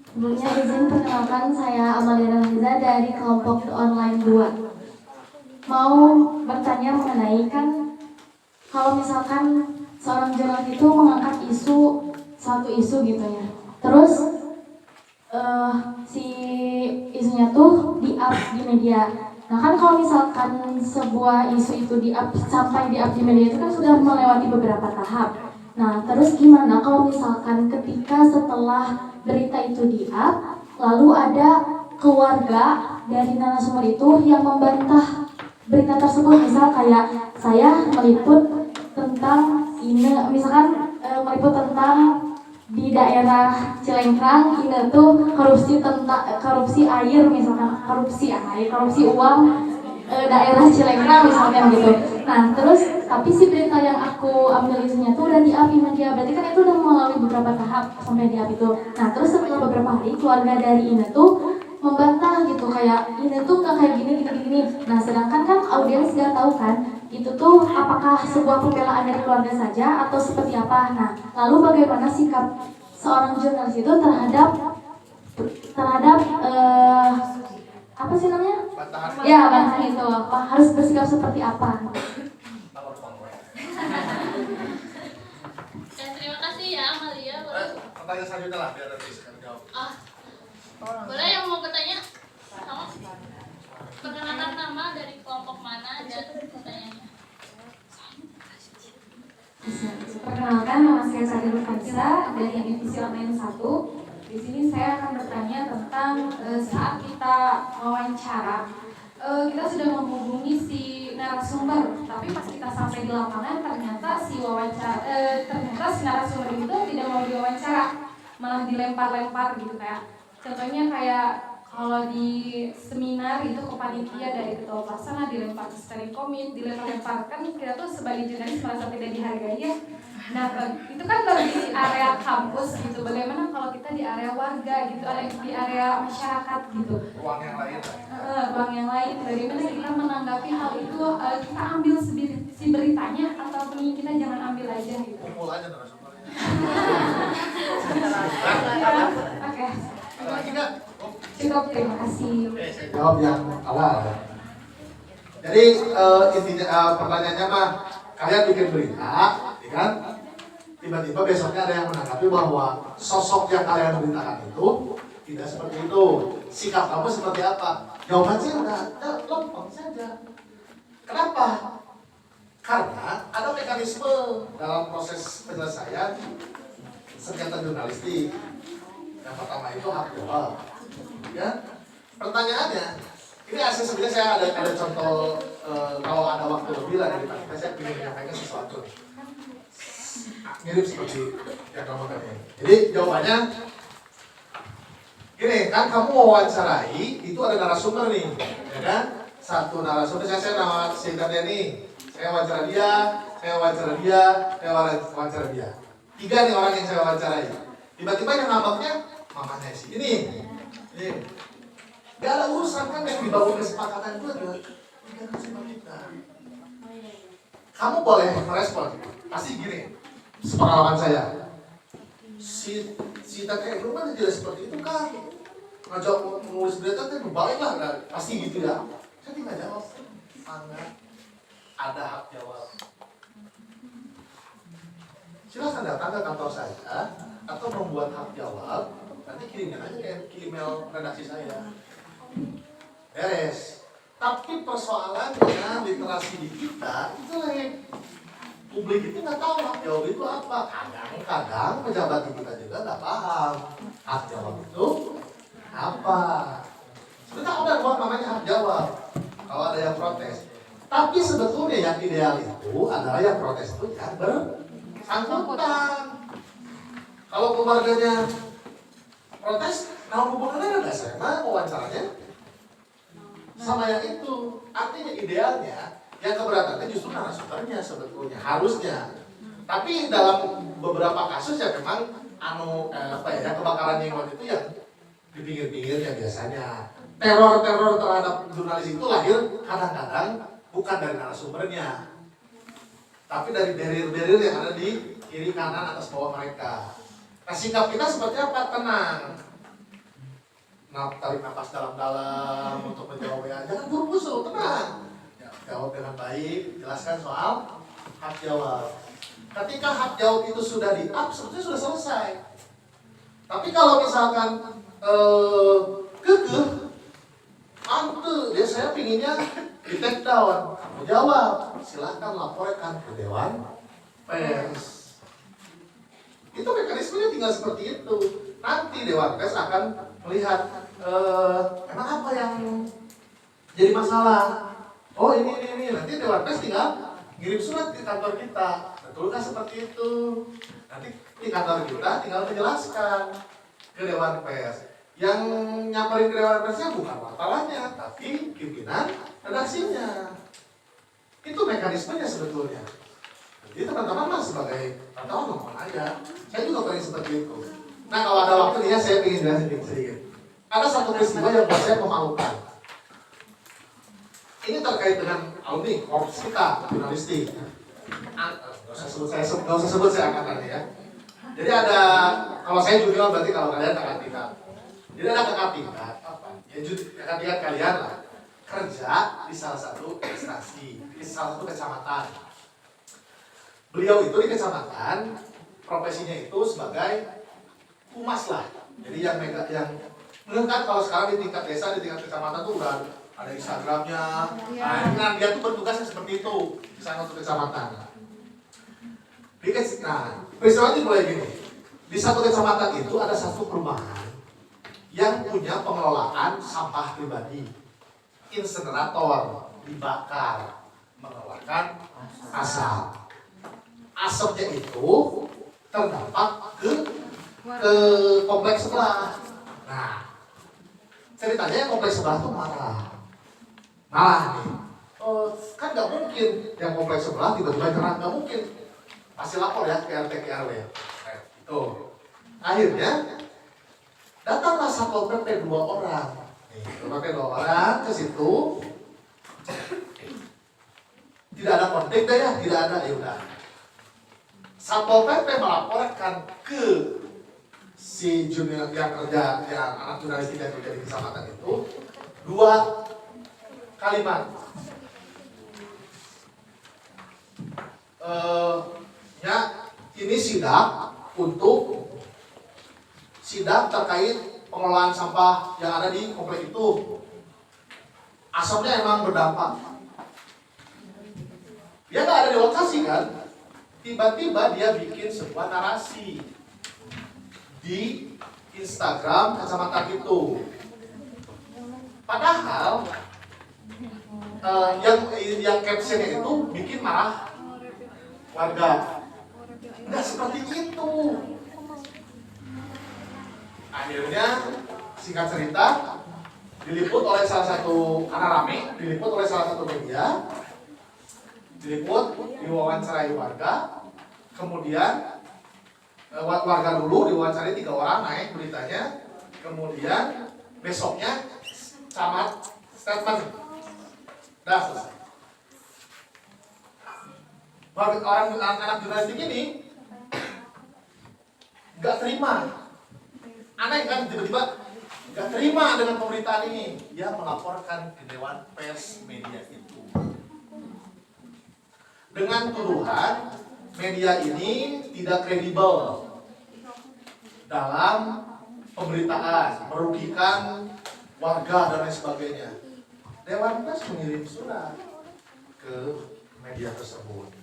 S4: Sebelumnya izin perkenalkan, saya Amalia Rahliza dari kelompok The Online 2. Mau bertanya mengenai kan kalau misalkan seorang jurnalis itu mengangkat satu isu gitu ya, terus si isunya tuh di-up di media. Nah kan kalau misalkan sebuah isu itu sampai di-up di media itu kan sudah melewati beberapa tahap. Nah terus gimana kalau misalkan ketika setelah berita itu di-up, lalu ada keluarga dari narasumber itu yang membantah berita tersebut, misal kayak saya meliput tentang ini, misalkan meliput tentang di daerah Cilengkrang ini tuh korupsi air, misalkan korupsi uang daerah Cilengra misalnya gitu. Nah terus tapi si berita yang aku ambil isunya tuh udah di-up sama dia, berarti kan itu udah melalui beberapa tahap sampai di-up itu. Nah terus setelah beberapa hari keluarga dari Ine tuh membantah gitu, kayak Ine tuh nggak kayak gini gini. Nah sedangkan kan audiens nggak tahu kan itu tuh apakah sebuah pembelaan dari keluarga saja atau seperti apa. Nah lalu bagaimana sikap seorang jurnalis itu terhadap apa sih namanya? Ya, bantahan itu. Harus bersikap seperti apa?
S3: Ya, terima kasih ya Amalia.
S1: Pertanyaan selanjutnya lah biar nanti sekarang jawab.
S3: Boleh yang mau bertanya? Kamu? Perkenalkan nama dari kelompok mana dan pertanyaannya.
S4: Perkenalkan, nama saya Sari Rufansa dari divisi online 1. Di sini saya akan bertanya tentang saat kita wawancara, kita sudah menghubungi si narasumber, tapi pas kita sampai di lapangan ternyata si narasumber itu tidak mau diwawancara, malah dilempar-lempar gitu. Kayak contohnya kayak kalau di seminar itu ke panitia dari ketua pelaksana dilempar ke steering komit, dilempar-lempar, kan kita tuh sebagai jurnalis merasa tidak dihargai ya. Nah itu kan baru di area kampus gitu, bagaimana kalau kita di area warga gitu, di area masyarakat gitu,
S1: Ruang yang lain.
S4: ruang yang lain, bagaimana kita menanggapi hal itu, kita ambil si beritanya atau mending kita jangan ambil aja gitu.
S1: Kumpul aja narasumbernya.
S4: Oke.
S1: Ada lagi nggak?
S4: Cukup, terima kasih.
S1: Oke, saya jawab yang awal. Jadi intinya pertanyaannya mah kalian bikin berita, ya kan? Tiba-tiba besoknya ada yang menanggapi bahwa sosok yang kalian beritakan itu tidak seperti itu. Sikap kamu seperti apa? Jawaban sih udah lempeng saja. Kenapa? Karena ada mekanisme dalam proses penyelesaian sengketa jurnalistik. Yang pertama itu hak jawab. Ya, pertanyaannya, ini sebenarnya saya ada contoh kalau ada waktu lebih lah dari tadi saya ingin menyampaikan sesuatu mirip seperti yang kamu tanya. Jadi jawabannya gini, kan kamu wawancarai itu ada narasumber nih, ya kan? Satu narasumber, saya nama singkatnya nih, saya wawancara dia, saya wawancara dia, saya wawancara dia. 3 nih orang yang saya wawancarai. Tiba-tiba yang ngambeknya mamanya si ini. Gak ada urusan kan yang dibangun kesepakatan itu adalah kita. Kamu boleh merespon, pasti gini. Sepengalaman saya, si kakek itu kan tidak seperti itu kan. Ngajak menulis berita kan baik lah, pasti gitu ya. Saya tinggal jawab, sangat ada hak jawab. Silahkan datang ke kantor saya atau membuat hak jawab. Nanti kirimkan aja ke email redaksi saya. Beres. Tapi persoalannya literasi di kita itu lagi publik itu nggak tahu hak jawab itu apa. Kadang-kadang pejabat di kita juga nggak paham hak jawab itu apa. Sebenarnya ada buat namanya hak jawab kalau ada yang protes. Tapi sebetulnya yang ideal itu adalah yang protes itu yang bersangkutan. Kalau keluarganya protes, nah hubungannya ada sama wawancaranya sama yang itu. Artinya idealnya yang keberatannya justru narasumbernya sebetulnya harusnya. Tapi dalam beberapa kasus ya memang kebakaran jenggot itu yang di pinggir-pinggirnya biasanya. Teror-teror terhadap jurnalis itu lahir kadang-kadang bukan dari narasumbernya, tapi dari barrier-barrier yang ada di kiri kanan atas bawah mereka. Nah, sikap kita seperti apa? Tenang. Tarik nafas dalam-dalam untuk menjawab ya. Jangan buru-buru, tenang. Ya, jawab dengan baik, jelaskan soal hak jawab. Ketika hak jawab itu sudah di-up, sebetulnya sudah selesai. Tapi kalau misalkan kekeh, dia saya pinginnya di take down. Kamu jawab, silahkan laporkan ke Dewan Pers. Itu mekanismenya tinggal seperti itu. Nanti Dewan Pers akan melihat emang apa yang jadi masalah. Oh ini. Nanti Dewan Pers tinggal ngirim surat ke kantor kita. Betulkah seperti itu? Nanti di kantor kita tinggal menjelaskan ke Dewan Pers. Yang nyamperin ke Dewan Persnya bukan wartawannya, tapi pimpinan redaksinya. Itu mekanismenya sebetulnya. Jadi teman-teman mah sebagai wartawan ngomong aja. Saya juga paling seperti itu. Nah kalau ada waktu nih ya saya ingin jelasin sedikit. Ada satu peristiwa yang buat saya memalukan. Ini terkait dengan alumni korps kita jurnalistik. Nggak usah sebut saya angkatannya ya. Jadi ada, kalau saya junior berarti kalau kalian kakak tingkat. Jadi ada kakak tingkat, ya kakak tingkat kalian lah, kerja di salah satu instansi, di salah satu kecamatan. Beliau itu di kecamatan, profesinya itu sebagai humas lah. Jadi yang kan kalau sekarang di tingkat desa, di tingkat kecamatan tuh udah ada Instagramnya. Nah dia tuh bertugasnya seperti itu di salah satu kecamatan. Nah, peristiwanya mulai gini. Di satu kecamatan itu ada satu perumahan yang punya pengelolaan sampah pribadi, insenerator, dibakar, mengeluarkan asap. Asapnya itu terdampak ke kompleks sebelah. Nah, ceritanya kompleks sebelah tuh marah nih. Kan nggak mungkin yang kompleks sebelah tiba-tiba nyerang, nggak mungkin. Pasti lapor ya ke RT ke RW. Itu. Akhirnya datanglah Satpol PP 2 orang. Satpol PP 2 orang ke situ. Tidak ada konflik deh ya, tidak ada ya udah. Satpol PP melaporkan ke si junior yang kerja, yang anak jurnalistik yang kerja di kecamatan itu 2 kalimat. Ya, ini sidak terkait pengelolaan sampah yang ada di komplek itu. Asapnya emang berdampak. Dia nggak ada di lokasi kan? Tiba-tiba dia bikin sebuah narasi di Instagram kecamatan itu. Padahal yang captionnya itu bikin marah warga. Nggak seperti itu. Akhirnya singkat cerita diliput oleh salah satu, karena rame, diliput oleh salah satu media, diliput, diwawancarai warga, kemudian warga dulu diwawancarai 3 orang, naik beritanya, kemudian besoknya camat statement, dah selesai. Orang anak jurnalistik ini nggak terima, aneh kan, tiba-tiba nggak terima dengan pemberitaan ini, dia melaporkan ke Dewan Pers media itu dengan tuduhan media ini tidak kredibel dalam pemberitaan, merugikan warga dan lain sebagainya. Dewan Pers mengirim surat ke media tersebut.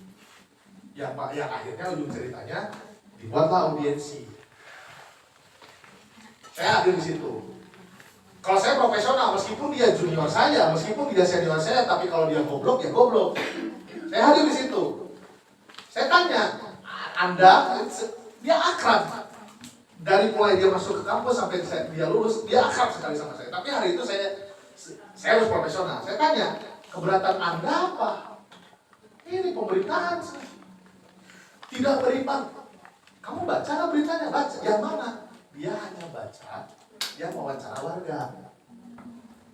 S1: Yang akhirnya ujung ceritanya dibuatlah audiensi. Saya hadir di situ. Kalau saya profesional, meskipun dia junior saya, meskipun dia senior saya, tapi kalau dia goblok ya goblok. Saya hadir di situ. Saya tanya, Anda, dia akrab. Dari mulai dia masuk ke kampus sampai dia lulus, dia akrab sekali sama saya. Tapi hari itu saya harus profesional. Saya tanya, keberatan Anda apa? Ini pemberitaan. Tidak beriman. Kamu baca nggak beritanya? Baca. Yang mana? Dia hanya baca yang wawancara warga.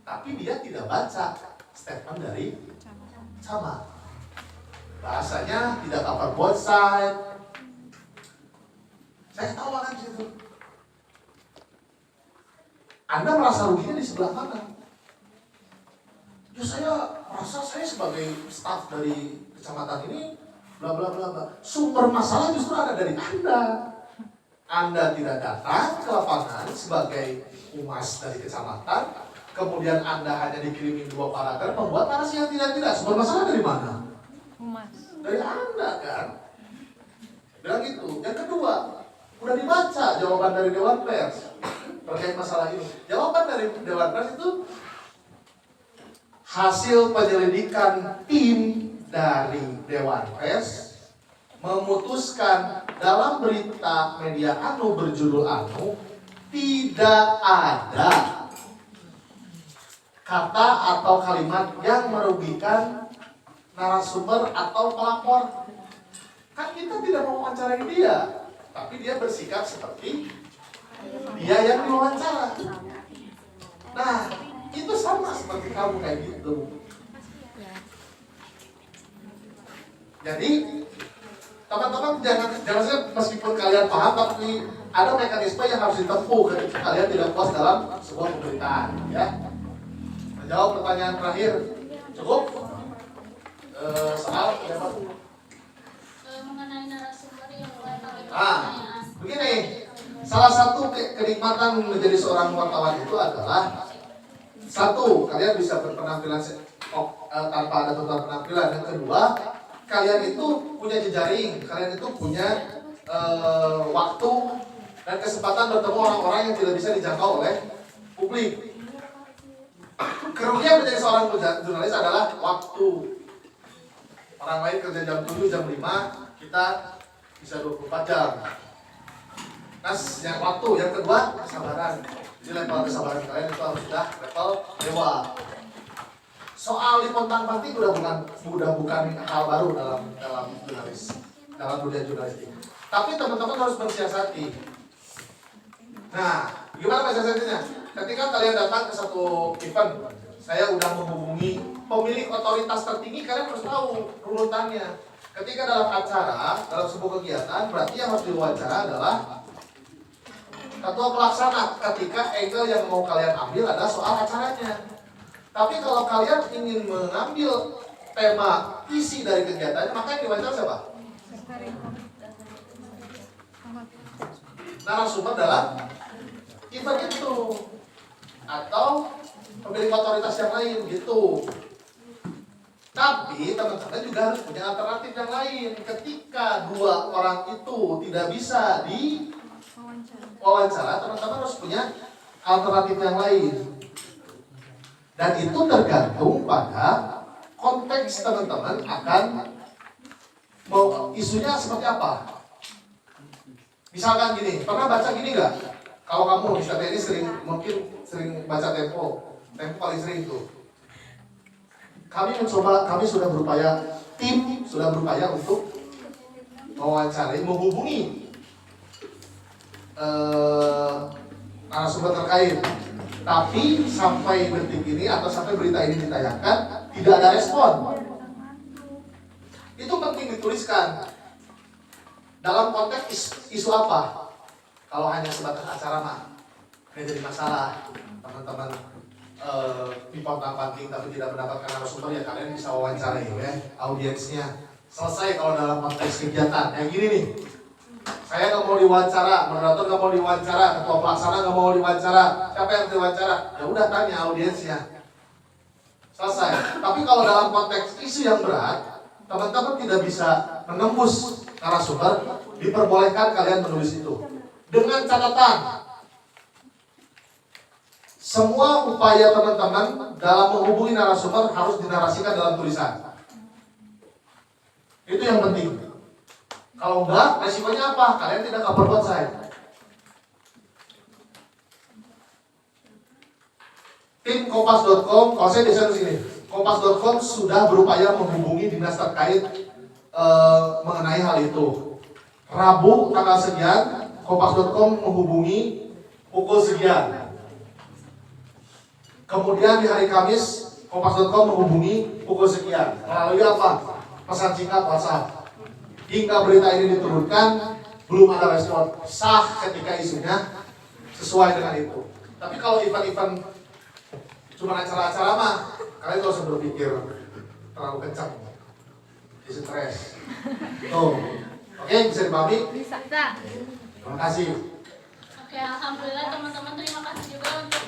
S1: Tapi dia tidak baca statement dari camat. Bahasanya tidak cover both side. Saya tahu kan situ. Anda merasa ruginya di sebelah mana? Ya saya merasa saya sebagai staf dari kecamatan ini bla bla bla bla. Sumber masalah justru ada dari Anda. Anda tidak datang ke lapangan sebagai humas dari kecamatan, kemudian Anda hanya dikirimin 2 paragraf membuat narasi yang tidak. Sumber masalah dari mana?
S2: Humas.
S1: Dari Anda kan? Bilang gitu. Yang kedua, udah dibaca jawaban dari Dewan Pers terkait masalah ini. Jawaban dari Dewan Pers itu hasil penyelidikan tim dari Dewan Pers memutuskan dalam berita media Anu berjudul Anu tidak ada kata atau kalimat yang merugikan narasumber atau pelapor. Kan kita tidak mau wawancarai dia, tapi dia bersikap seperti dia yang diwawancara. Nah, itu sama seperti kamu kayak gitu. Jadi teman-teman jangan meskipun kalian paham, tapi ada mekanisme yang harus ditempuh ketika kalian tidak puas dalam sebuah pemerintahan, ya. Menjawab pertanyaan terakhir, cukup? Soal apa?
S3: Mengenai narasumber yang mulai pakai
S1: Ah,
S3: pertanyaan.
S1: begini, salah satu kenikmatan menjadi seorang wartawan itu adalah satu, kalian bisa berpenampilan tanpa ada tuntutan penampilan. Yang kedua, kalian itu punya jejaring, kalian itu punya waktu dan kesempatan bertemu orang-orang yang tidak bisa dijangkau oleh publik. Kerugian menjadi seorang jurnalis adalah waktu. Orang lain kerja jam 7, jam 5, kita bisa 24 jam. Nah, yang waktu, yang kedua, kesabaran. Jadi level kesabaran kalian itu harus sudah level dewa. Soal lipotan-panting udah bukan hal baru dalam jurnalis, dalam dunia jurnalistik. Tapi teman-teman harus mensiasati. Nah, gimana mensiasatinya? Ketika kalian datang ke satu event, saya udah menghubungi pemilik otoritas tertinggi, kalian harus tahu runutannya. Ketika dalam acara, dalam sebuah kegiatan, berarti yang harus diwawancara adalah ketua pelaksana. Ketika angle yang mau kalian ambil adalah soal acaranya. Tapi kalau kalian ingin mengambil tema isi dari kegiatannya, maka yang diwawancara siapa? Narasumber dalam event itu, atau pemilik otoritas yang lain gitu. Tapi teman-teman juga harus punya alternatif yang lain. Ketika dua orang itu tidak bisa diwawancara, teman-teman harus punya alternatif yang lain. Dan itu tergantung pada konteks teman-teman akan mau isunya seperti apa. Misalkan gini, pernah baca gini nggak? Kalau kamu di TNI mungkin sering baca Tempo paling sering tuh. Kami sudah berupaya, tim sudah berupaya untuk mewawancarai, menghubungi narasumber terkait. Tapi sampai detik ini atau sampai berita ini ditayangkan, tidak ada respon. Itu penting dituliskan. Dalam konteks isu apa? Kalau hanya sebatas acara mah, ini jadi masalah. Teman-teman dipotong-panting tapi tidak mendapatkan narasumber, ya kalian bisa wawancarai ya audiensnya. Selesai kalau dalam konteks kegiatan. Yang gini nih, saya nggak mau diwawancara, moderator nggak mau diwawancara, ketua pelaksana nggak mau diwawancara, siapa yang diwawancara? Ya udah tanya audiensnya. Selesai. Tapi kalau dalam konteks isu yang berat, teman-teman tidak bisa menembus narasumber, diperbolehkan kalian menulis itu. Dengan catatan, semua upaya teman-teman dalam menghubungi narasumber harus dinarasikan dalam tulisan. Itu yang penting. Kalau enggak, resikonya apa? Kalian tidak cover buat saya. Tim Kompas.com, kalau saya desain di sini, Kompas.com sudah berupaya menghubungi dinas terkait mengenai hal itu. Rabu tanggal sekian, Kompas.com menghubungi pukul sekian. Kemudian di hari Kamis, Kompas.com menghubungi pukul sekian. Melalui apa? Pesan singkat WhatsApp. Hingga berita ini diturunkan, belum ada respon. Sah ketika isunya sesuai dengan itu. Tapi kalau event-event cuma acara-acara mah, kalian gak usah berpikir terlalu kencang. Jadi stres. Tuh. Oke, bisa dipahami?
S2: Bisa.
S1: Terima kasih.
S3: Oke, alhamdulillah teman-teman, terima kasih juga untuk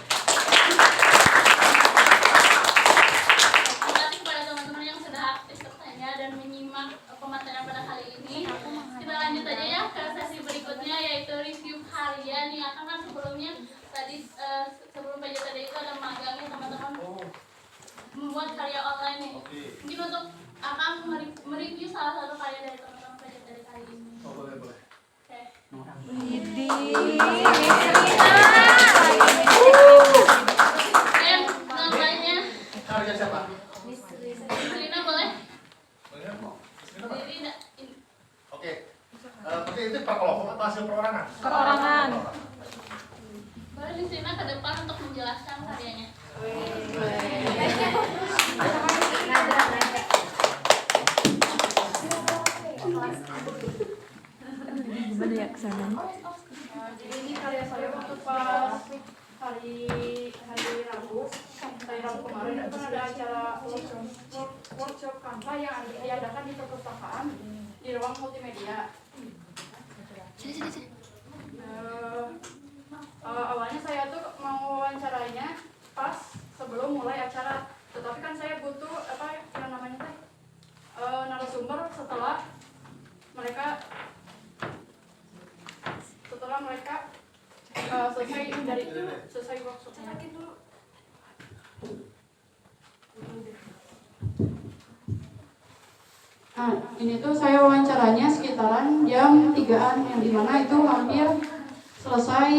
S3: kepada teman-teman yang sudah aktif bertanya dan menyimak pematerian pada kali ini. Kita lanjut aja ya ke sesi berikutnya, yaitu review harian yang akan sebelumnya tadi sebelum PJTD itu ada magangnya teman-teman membuat karya online nih. Mungkin untuk akan mereview salah satu karya dari teman-teman PJTD kali ini.
S1: Boleh.
S3: Oke.
S2: Ini
S1: hasil perorangan?
S2: Perorangan.
S3: Boleh di sini ke depan untuk menjelaskan karyanya.
S2: Gimana ya kesana?
S5: Jadi ini karya saya waktu pas hari Rabu kemarin kan ada acara workshop Canva yang diadakan di perpustakaan di ruang multimedia. Awalnya saya tuh mau wawancaranya pas sebelum mulai acara, tetapi kan saya butuh yang namanya narasumber setelah mereka selesai workshopnya. Nah, ini tuh saya wawancaranya sekitaran jam 3-an, yang dimana itu hampir selesai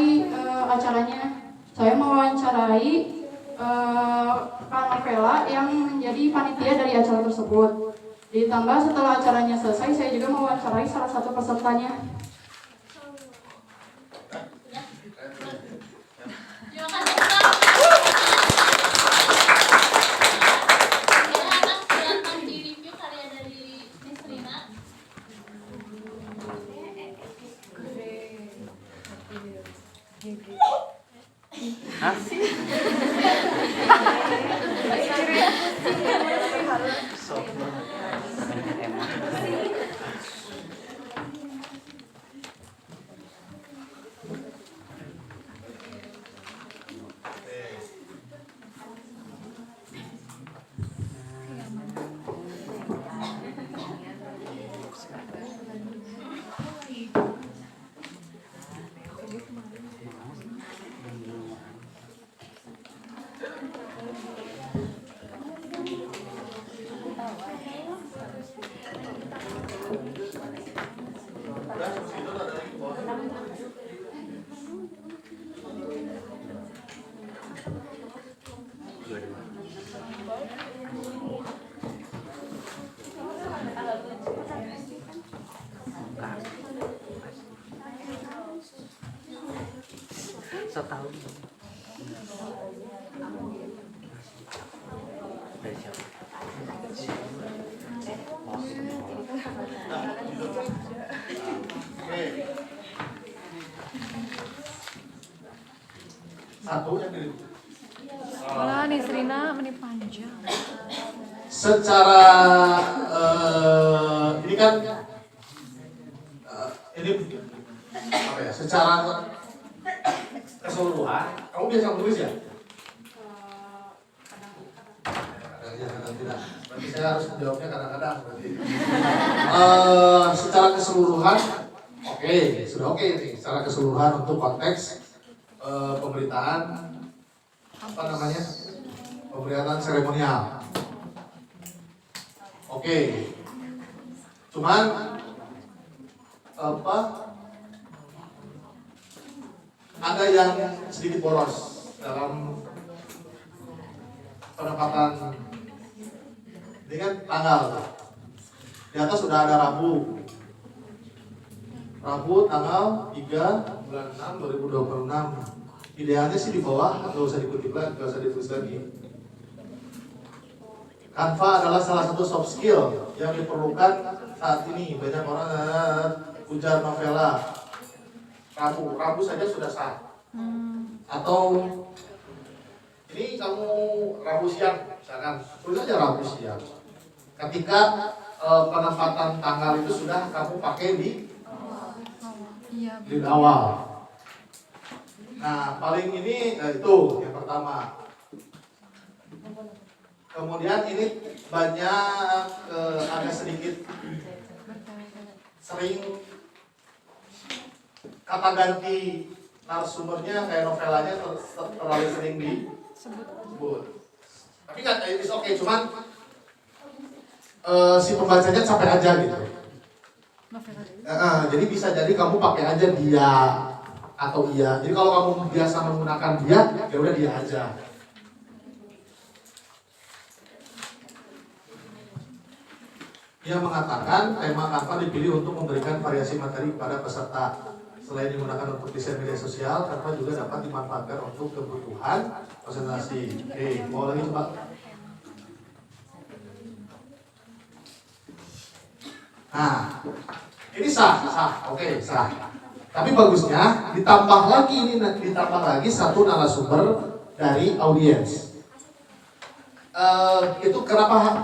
S5: acaranya. Saya mewawancarai Kak Novela yang menjadi panitia dari acara tersebut. Ditambah setelah acaranya selesai, saya juga mewawancarai salah satu pesertanya.
S3: Terima kasih, Pak. Anak silakan di-review karya dari Miss Rina.
S6: Setahun.
S1: Satu yang di
S2: Malah nih Serina menit panjang.
S1: secara ini kan ini apa ya, secara keseluruhan kamu biasa menulis ya? Kadang tidak. Berarti saya harus menjawabnya kadang-kadang berarti. Secara keseluruhan oke, sudah oke nih. Secara keseluruhan untuk konteks pemberitaan apa namanya, pemberitaan seremonial. Oke, cuman apa? Ada yang sedikit boros dalam penempatan. Ini kan tanggal. Di atas sudah ada Rabu. Rabu tanggal 3 bulan 6 2026. Idealnya sih di bawah, nggak usah dikutip lagi, nggak usah ditulis lagi. Canva adalah salah satu soft skill yang diperlukan saat ini. Banyak orang ujar Novela. Rabu saja sudah sah. Atau ini kamu Rabu siang, misalkan tulis aja Rabu siang. Ketika penempatan tanggal itu sudah kamu pakai di awal. Nah, paling ini itu yang pertama. Kemudian ini banyak agak sedikit sering kata ganti narasumbernya kayak novelanya terlalu sering disebut. Tapi kan it's okay, cuman si pembacanya capek aja gitu. Jadi bisa jadi kamu pakai aja dia atau iya. Jadi kalau kamu biasa menggunakan dia, ya udah dia aja. Dia mengatakan tema Canva dipilih untuk memberikan variasi materi kepada peserta. Selain digunakan untuk desain media sosial, Canva juga dapat dimanfaatkan untuk kebutuhan presentasi. Oke, mau lagi coba. Nah, ini sah. Oke, sah. Tapi bagusnya ditambah lagi satu narasumber dari audiens. Itu kenapa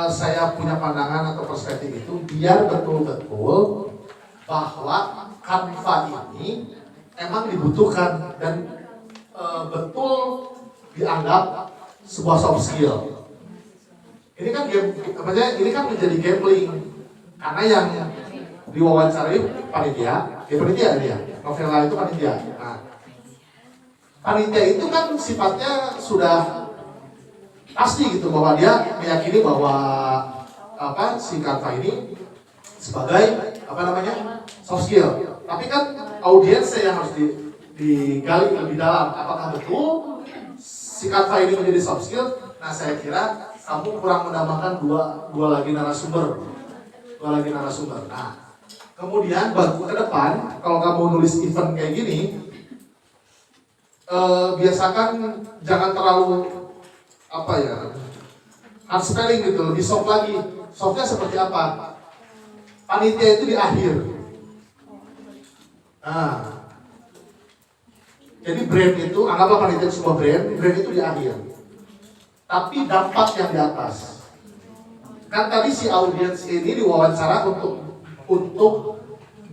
S1: saya punya pandangan atau perspektif itu biar betul-betul bahwa Canva ini emang dibutuhkan dan betul dianggap sebuah soft skill. Ini kan ini kan menjadi gambling karena yang diwawancarai panitia dia, Novela itu panitia. Nah, panitia itu kan sifatnya sudah pasti gitu bahwa dia meyakini bahwa si Canva ini sebagai soft skill. Tapi kan audiensnya yang harus digali lebih dalam. Apakah betul si Canva ini menjadi soft skill? Nah, saya kira kamu kurang menambahkan dua lagi narasumber. Nah, kemudian ke depan kalau kamu nulis event kayak gini, biasakan jangan terlalu hard spelling gitu, lebih soft lagi. Softnya seperti apa? Panitia itu di akhir. Nah, jadi brand itu, anggaplah panitia itu sebuah brand itu di akhir. Tapi dampak yang di atas. Kan tadi si audiens ini diwawancara untuk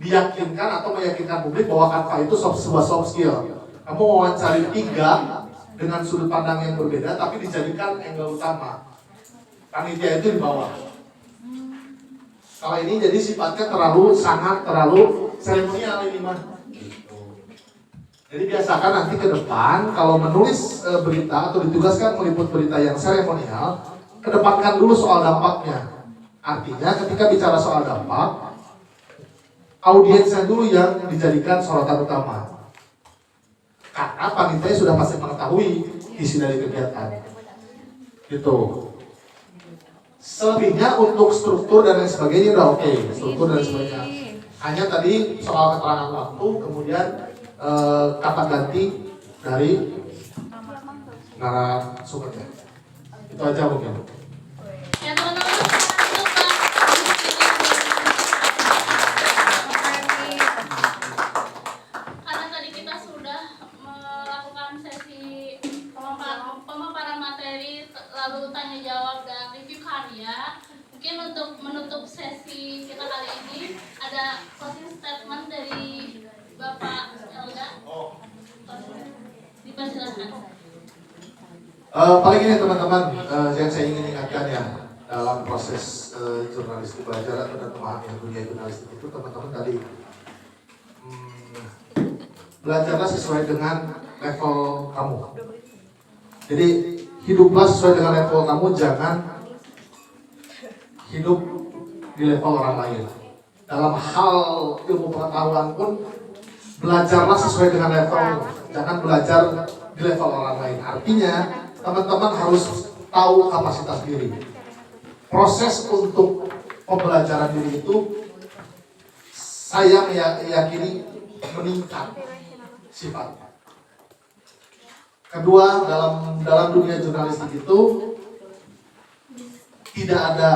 S1: diyakinkan atau meyakinkan publik bahwa Canva itu sebuah soft skill. Kamu wawancari 3 dengan sudut pandang yang berbeda, tapi dijadikan angle utama. Panitia itu di bawah. Kalau ini jadi sifatnya terlalu seremonial ini mah. Jadi biasakan nanti ke depan kalau menulis berita atau ditugaskan meliput berita yang seremonial, kedepankan dulu soal dampaknya. Artinya ketika bicara soal dampak, audiensnya dulu yang dijadikan sorotan utama. Karena panitia sudah pasti mengetahui isi dari kegiatan. Gitu. Selebihnya untuk struktur dan lain sebagainya udah oke. Struktur dan sebagainya. Hanya tadi soal keterangan waktu, kemudian kata ganti dari narasumbernya. Itu aja mungkin.
S3: Ya teman-teman, karena tadi kita sudah melakukan sesi pemaparan materi, lalu tanya jawab dan review karya. Mungkin untuk menutup sesi kita kali ini ada closing statement dari Bapak Elga. Dipersilakan.
S1: Paling ini teman-teman, yang saya ingin ingatkan ya dalam proses jurnalistik belajar dan memahami dunia jurnalistik itu teman-teman tadi belajarlah sesuai dengan level kamu. Jadi hiduplah sesuai dengan level kamu, jangan hidup di level orang lain. Dalam hal ilmu pengetahuan pun belajarlah sesuai dengan level, jangan belajar di level orang lain. Artinya teman-teman harus tahu kapasitas diri. Proses untuk pembelajaran diri itu saya meyakini meningkat sifatnya. Kedua, dalam dunia jurnalistik itu tidak ada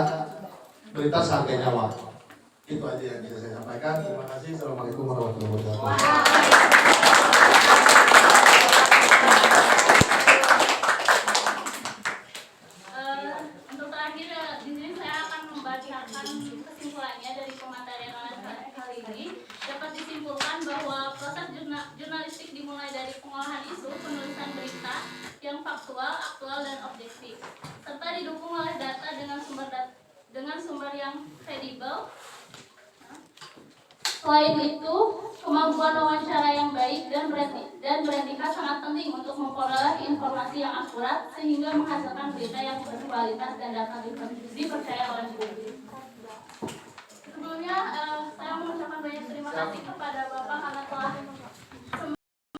S1: berita seharga nyawa. Itu aja yang bisa saya sampaikan. Terima kasih. Assalamualaikum warahmatullahi wabarakatuh.
S3: Untuk terakhir di sini saya akan membacakan kesimpulannya dari pematerian kali ini. Dapat disimpulkan bahwa proses jurnalistik dimulai dari pengolahan isu, penulisan berita yang faktual, aktual, dan objektif, serta didukung oleh data dengan sumber yang kredibel. Selain itu, kemampuan wawancara yang baik dan beretika sangat penting untuk memperoleh informasi yang akurat sehingga menghasilkan berita yang berkualitas dan dapat dipercaya oleh publik. Sebelumnya, saya mengucapkan banyak terima kasih kepada